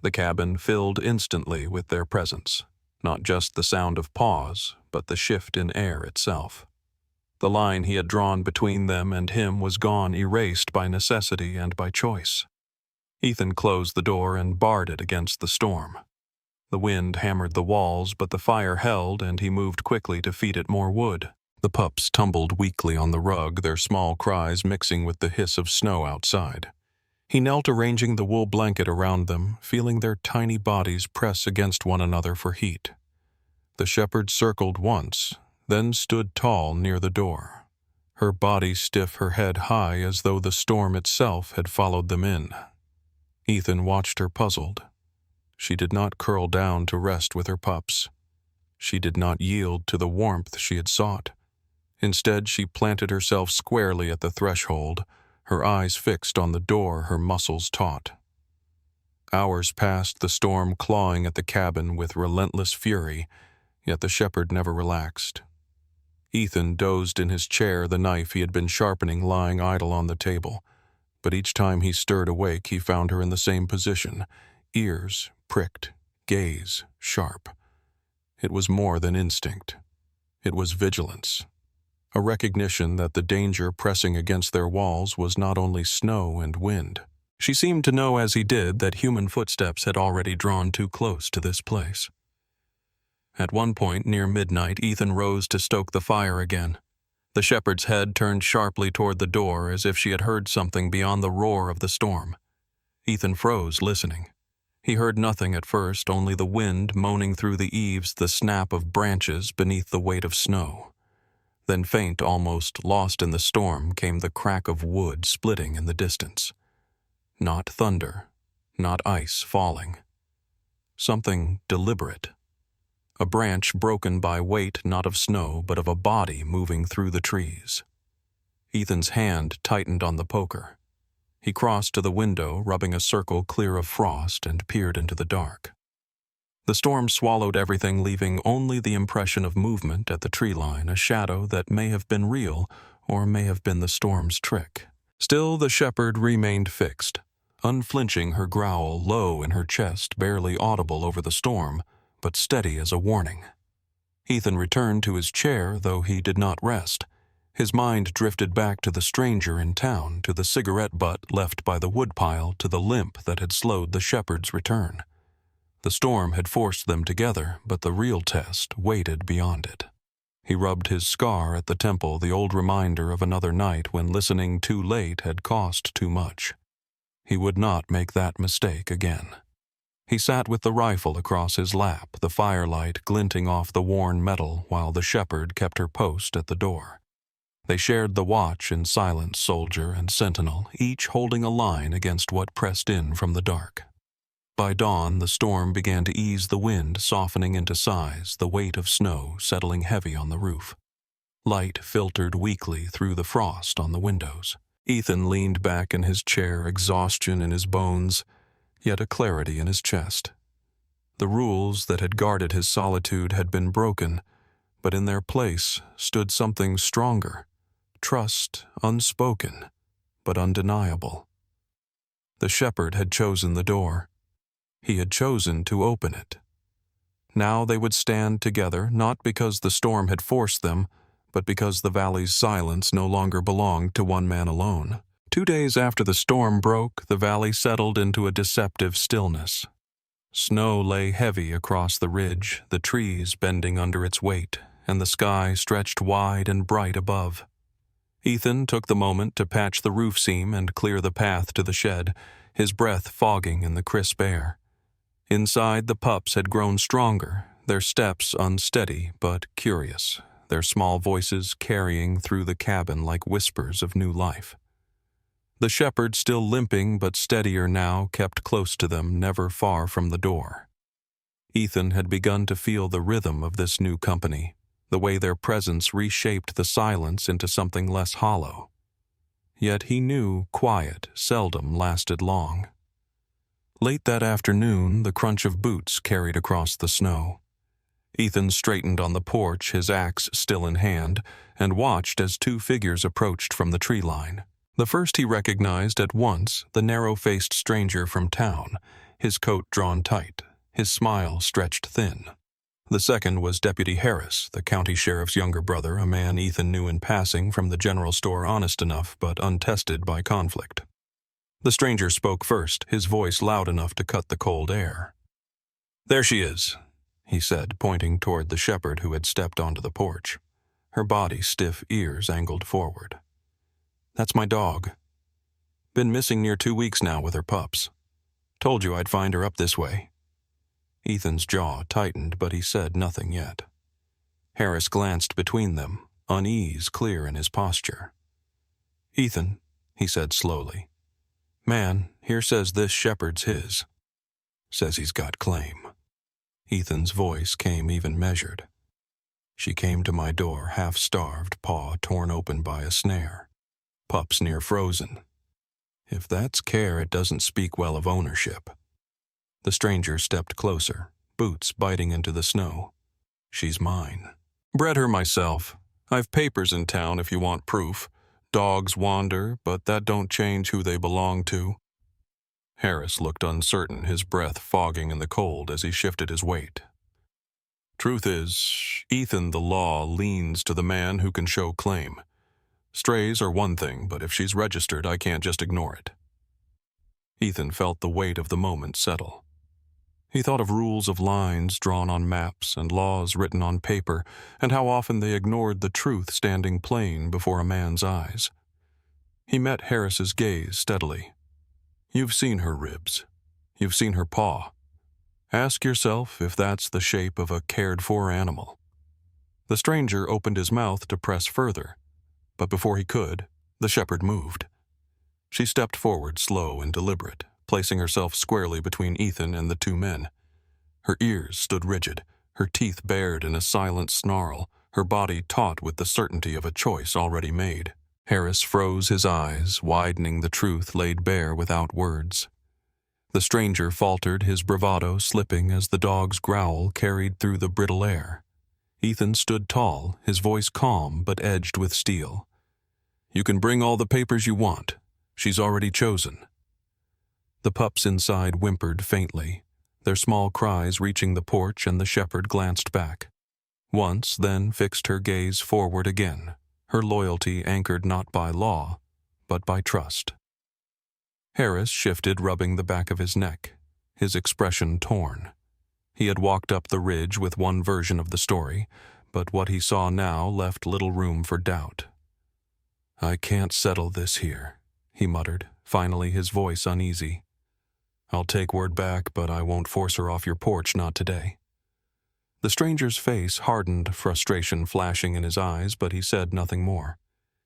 The cabin filled instantly with their presence, not just the sound of paws, but the shift in air itself. The line he had drawn between them and him was gone, erased by necessity and by choice. Ethan closed the door and barred it against the storm. The wind hammered the walls, but the fire held, and he moved quickly to feed it more wood. The pups tumbled weakly on the rug, their small cries mixing with the hiss of snow outside. He knelt, arranging the wool blanket around them, feeling their tiny bodies press against one another for heat. The shepherd circled once, then stood tall near the door, her body stiff, her head high, as though the storm itself had followed them in. Ethan watched her puzzled. She did not curl down to rest with her pups. She did not yield to the warmth she had sought. Instead, she planted herself squarely at the threshold, her eyes fixed on the door, her muscles taut. Hours passed, the storm clawing at the cabin with relentless fury, yet the shepherd never relaxed. Ethan dozed in his chair, the knife he had been sharpening lying idle on the table. But each time he stirred awake, he found her in the same position, ears pricked, gaze sharp. It was more than instinct. It was vigilance, a recognition that the danger pressing against their walls was not only snow and wind. She seemed to know as he did that human footsteps had already drawn too close to this place. At one point, near midnight, Ethan rose to stoke the fire again. The shepherd's head turned sharply toward the door as if she had heard something beyond the roar of the storm. Ethan froze, listening. He heard nothing at first, only the wind moaning through the eaves, the snap of branches beneath the weight of snow. Then faint, almost lost in the storm, came the crack of wood splitting in the distance. Not thunder, not ice falling. Something deliberate. A branch broken by weight not of snow, but of a body moving through the trees. Ethan's hand tightened on the poker. He crossed to the window, rubbing a circle clear of frost, and peered into the dark. The storm swallowed everything, leaving only the impression of movement at the tree line, a shadow that may have been real, or may have been the storm's trick. Still, the shepherd remained fixed, unflinching, her growl low in her chest, barely audible over the storm, but steady as a warning. Ethan returned to his chair, though he did not rest. His mind drifted back to the stranger in town, to the cigarette butt left by the woodpile, to the limp that had slowed the shepherd's return. The storm had forced them together, but the real test waited beyond it. He rubbed his scar at the temple, the old reminder of another night when listening too late had cost too much. He would not make that mistake again. He sat with the rifle across his lap, the firelight glinting off the worn metal while the shepherd kept her post at the door. They shared the watch in silence, soldier and sentinel, each holding a line against what pressed in from the dark. By dawn, the storm began to ease, the wind softening into sighs, the weight of snow settling heavy on the roof. Light filtered weakly through the frost on the windows. Ethan leaned back in his chair, exhaustion in his bones, yet a clarity in his chest. The rules that had guarded his solitude had been broken, but in their place stood something stronger, trust unspoken, but undeniable. The shepherd had chosen the door. He had chosen to open it. Now they would stand together, not because the storm had forced them, but because the valley's silence no longer belonged to one man alone. 2 days after the storm broke, the valley settled into a deceptive stillness. Snow lay heavy across the ridge, the trees bending under its weight, and the sky stretched wide and bright above. Ethan took the moment to patch the roof seam and clear the path to the shed, his breath fogging in the crisp air. Inside, the pups had grown stronger, their steps unsteady but curious, their small voices carrying through the cabin like whispers of new life. The shepherd, still limping but steadier now, kept close to them, never far from the door. Ethan had begun to feel the rhythm of this new company, the way their presence reshaped the silence into something less hollow. Yet he knew quiet seldom lasted long. Late that afternoon, the crunch of boots carried across the snow. Ethan straightened on the porch, his axe still in hand, and watched as 2 figures approached from the tree line. The first he recognized at once, the narrow-faced stranger from town, his coat drawn tight, his smile stretched thin. The second was Deputy Harris, the county sheriff's younger brother, a man Ethan knew in passing from the general store, honest enough but untested by conflict. The stranger spoke first, his voice loud enough to cut the cold air. "There she is," he said, pointing toward the shepherd who had stepped onto the porch, her body stiff, ears angled forward. "That's my dog. Been missing near 2 weeks now with her pups. Told you I'd find her up this way." Ethan's jaw tightened, but he said nothing yet. Harris glanced between them, unease clear in his posture. "Ethan," he said slowly, "man here says this shepherd's his. Says he's got claim." Ethan's voice came even measured. "She came to my door, half-starved, paw torn open by a snare. Pups near frozen. If that's care, it doesn't speak well of ownership." The stranger stepped closer, boots biting into the snow. "She's mine. Bred her myself. I've papers in town if you want proof. Dogs wander, but that don't change who they belong to." Harris looked uncertain, his breath fogging in the cold as he shifted his weight. "Truth is, Ethan, the law leans to the man who can show claim. Strays are one thing, but if she's registered, I can't just ignore it." Ethan felt the weight of the moment settle. He thought of rules of lines drawn on maps and laws written on paper, and how often they ignored the truth standing plain before a man's eyes. He met Harris's gaze steadily. "You've seen her ribs. You've seen her paw. Ask yourself if that's the shape of a cared-for animal." The stranger opened his mouth to press further, but before he could, the shepherd moved. She stepped forward, slow and deliberate, placing herself squarely between Ethan and the 2 men. Her ears stood rigid, her teeth bared in a silent snarl, her body taut with the certainty of a choice already made. Harris froze his eyes, widening the truth laid bare without words. The stranger faltered, his bravado slipping as the dog's growl carried through the brittle air. Ethan stood tall, his voice calm but edged with steel. You can bring all the papers you want. She's already chosen." The pups inside whimpered faintly, their small cries reaching the porch, and the shepherd glanced back. Once, then fixed her gaze forward again, her loyalty anchored not by law, but by trust. Harris shifted, rubbing the back of his neck, his expression torn. He had walked up the ridge with one version of the story, but what he saw now left little room for doubt. "I can't settle this here," he muttered, finally, his voice uneasy. "I'll take word back, but I won't force her off your porch, not today." The stranger's face hardened, frustration flashing in his eyes, but he said nothing more.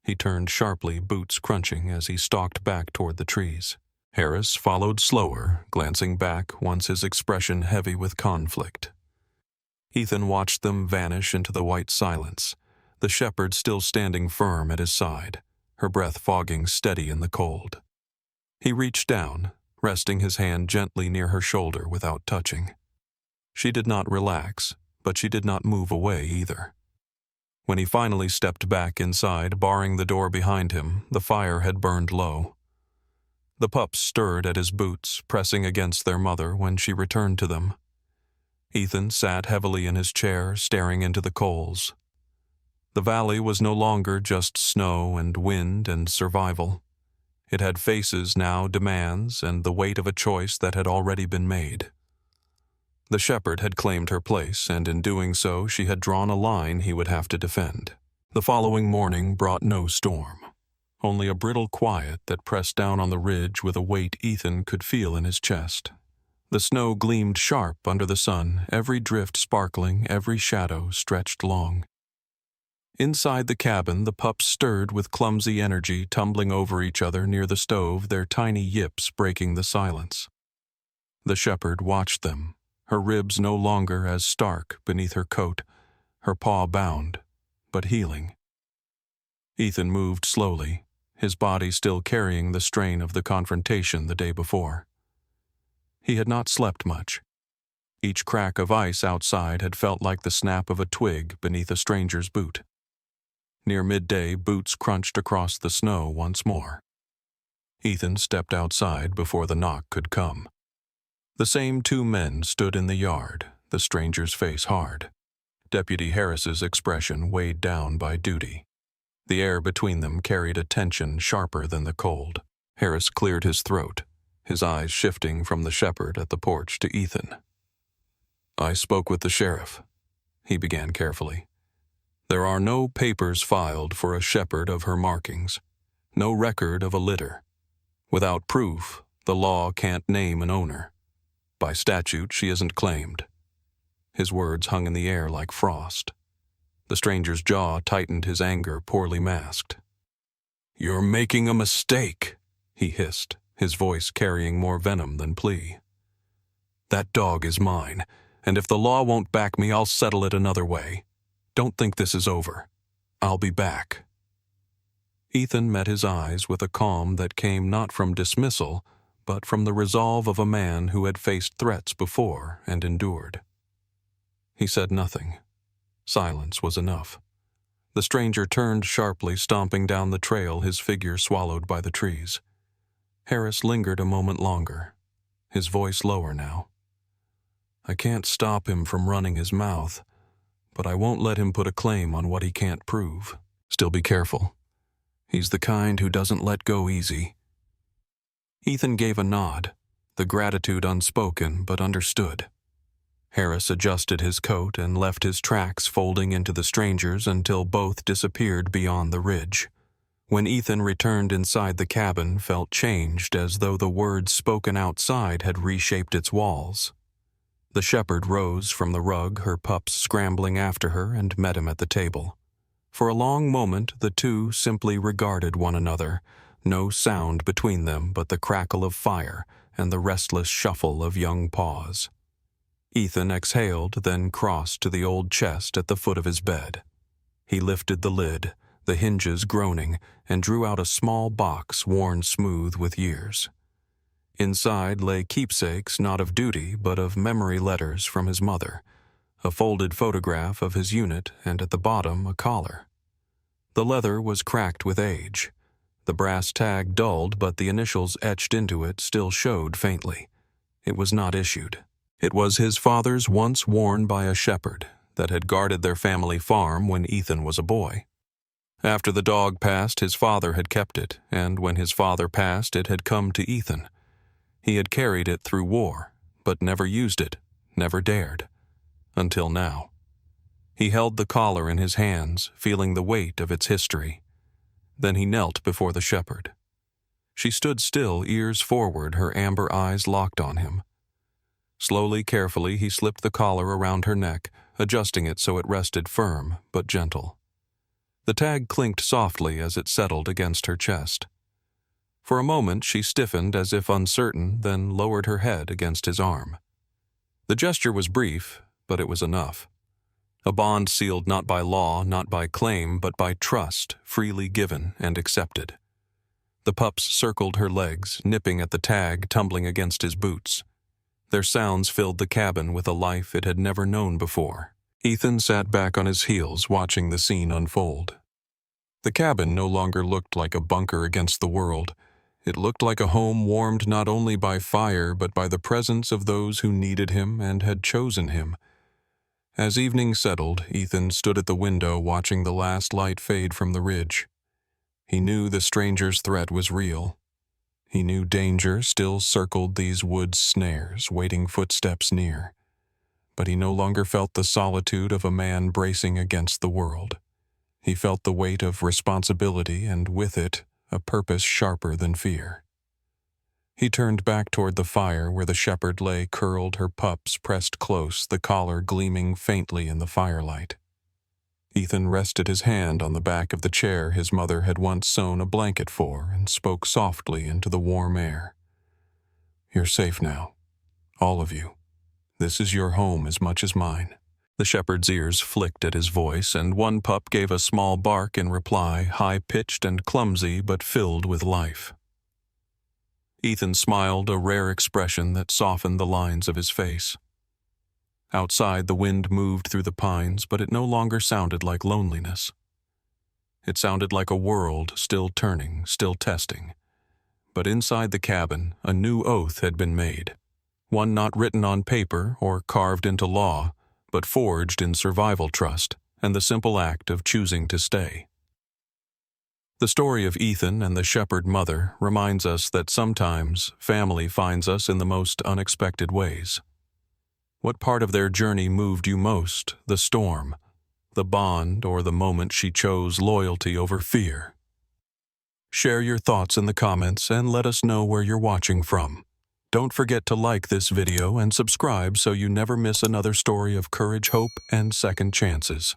He turned sharply, boots crunching, as he stalked back toward the trees. Harris followed slower, glancing back, once his expression heavy with conflict. Ethan watched them vanish into the white silence, the shepherd still standing firm at his side, her breath fogging steady in the cold. He reached down, resting his hand gently near her shoulder without touching. She did not relax, but she did not move away either. When he finally stepped back inside, barring the door behind him, the fire had burned low. The pups stirred at his boots, pressing against their mother when she returned to them. Ethan sat heavily in his chair, staring into the coals. The valley was no longer just snow and wind and survival. It had faces now, demands, and the weight of a choice that had already been made. The shepherd had claimed her place, and in doing so she had drawn a line he would have to defend. The following morning brought no storm, only a brittle quiet that pressed down on the ridge with a weight Ethan could feel in his chest. The snow gleamed sharp under the sun, every drift sparkling, every shadow stretched long. Inside the cabin, the pups stirred with clumsy energy, tumbling over each other near the stove, their tiny yips breaking the silence. The shepherd watched them, her ribs no longer as stark beneath her coat, her paw bound, but healing. Ethan moved slowly, his body still carrying the strain of the confrontation the day before. He had not slept much. Each crack of ice outside had felt like the snap of a twig beneath a stranger's boot. Near midday, boots crunched across the snow once more. Ethan stepped outside before the knock could come. The same two men stood in the yard, the stranger's face hard. Deputy Harris's expression weighed down by duty. The air between them carried a tension sharper than the cold. Harris cleared his throat, his eyes shifting from the shepherd at the porch to Ethan. "I spoke with the sheriff," he began carefully. "There are no papers filed for a shepherd of her markings, no record of a litter. Without proof, the law can't name an owner. By statute, she isn't claimed." His words hung in the air like frost. The stranger's jaw tightened, his anger poorly masked. "You're making a mistake," he hissed, his voice carrying more venom than plea. "That dog is mine, and if the law won't back me, I'll settle it another way. Don't think this is over. I'll be back." Ethan met his eyes with a calm that came not from dismissal, but from the resolve of a man who had faced threats before and endured. He said nothing. Silence was enough. The stranger turned sharply, stomping down the trail, his figure swallowed by the trees. Harris lingered a moment longer, his voice lower now. "I can't stop him from running his mouth, but I won't let him put a claim on what he can't prove. Still be careful. He's the kind who doesn't let go easy." Ethan gave a nod, the gratitude unspoken but understood. Harris adjusted his coat and left his tracks folding into the stranger's until both disappeared beyond the ridge. When Ethan returned inside the cabin, felt changed, as though the words spoken outside had reshaped its walls. The shepherd rose from the rug, her pups scrambling after her, and met him at the table. For a long moment, the two simply regarded one another, no sound between them but the crackle of fire and the restless shuffle of young paws. Ethan exhaled, then crossed to the old chest at the foot of his bed. He lifted the lid, the hinges groaning, and drew out a small box worn smooth with years. Inside lay keepsakes not of duty but of memory letters from his mother, a folded photograph of his unit, and at the bottom a collar. The leather was cracked with age, The brass tag dulled, but the initials etched into it still showed faintly. It was not issued. It was his father's, once worn by a shepherd that had guarded their family farm when Ethan was a boy. After the dog passed, his father had kept it, and when his father passed, it had come to Ethan. He had carried it through war, but never used it, never dared. Until now. He held the collar in his hands, feeling the weight of its history. Then he knelt before the shepherd. She stood still, ears forward, her amber eyes locked on him. Slowly, carefully, he slipped the collar around her neck, adjusting it so it rested firm but gentle. The tag clinked softly as it settled against her chest. For a moment she stiffened as if uncertain, then lowered her head against his arm. The gesture was brief, but it was enough. A bond sealed not by law, not by claim, but by trust, freely given and accepted. The pups circled her legs, nipping at the tag, tumbling against his boots. Their sounds filled the cabin with a life it had never known before. Ethan sat back on his heels, watching the scene unfold. The cabin no longer looked like a bunker against the world. It looked like a home warmed not only by fire, but by the presence of those who needed him and had chosen him. As evening settled, Ethan stood at the window watching the last light fade from the ridge. He knew the stranger's threat was real. He knew danger still circled these woods' snares, waiting footsteps near. But he no longer felt the solitude of a man bracing against the world. He felt the weight of responsibility and with it, a purpose sharper than fear. He turned back toward the fire where the shepherd lay curled, her pups pressed close, the collar gleaming faintly in the firelight. Ethan rested his hand on the back of the chair his mother had once sewn a blanket for and spoke softly into the warm air. "You're safe now. All of you. This is your home as much as mine." The shepherd's ears flicked at his voice, and one pup gave a small bark in reply, high-pitched and clumsy but filled with life. Ethan smiled, a rare expression that softened the lines of his face. Outside, the wind moved through the pines, but it no longer sounded like loneliness. It sounded like a world still turning, still testing. But inside the cabin, a new oath had been made. One not written on paper or carved into law, but forged in survival trust and the simple act of choosing to stay. The story of Ethan and the shepherd mother reminds us that sometimes family finds us in the most unexpected ways. What part of their journey moved you most, the storm, the bond, or the moment she chose loyalty over fear? Share your thoughts in the comments and let us know where you're watching from. Don't forget to like this video and subscribe so you never miss another story of courage, hope, and second chances.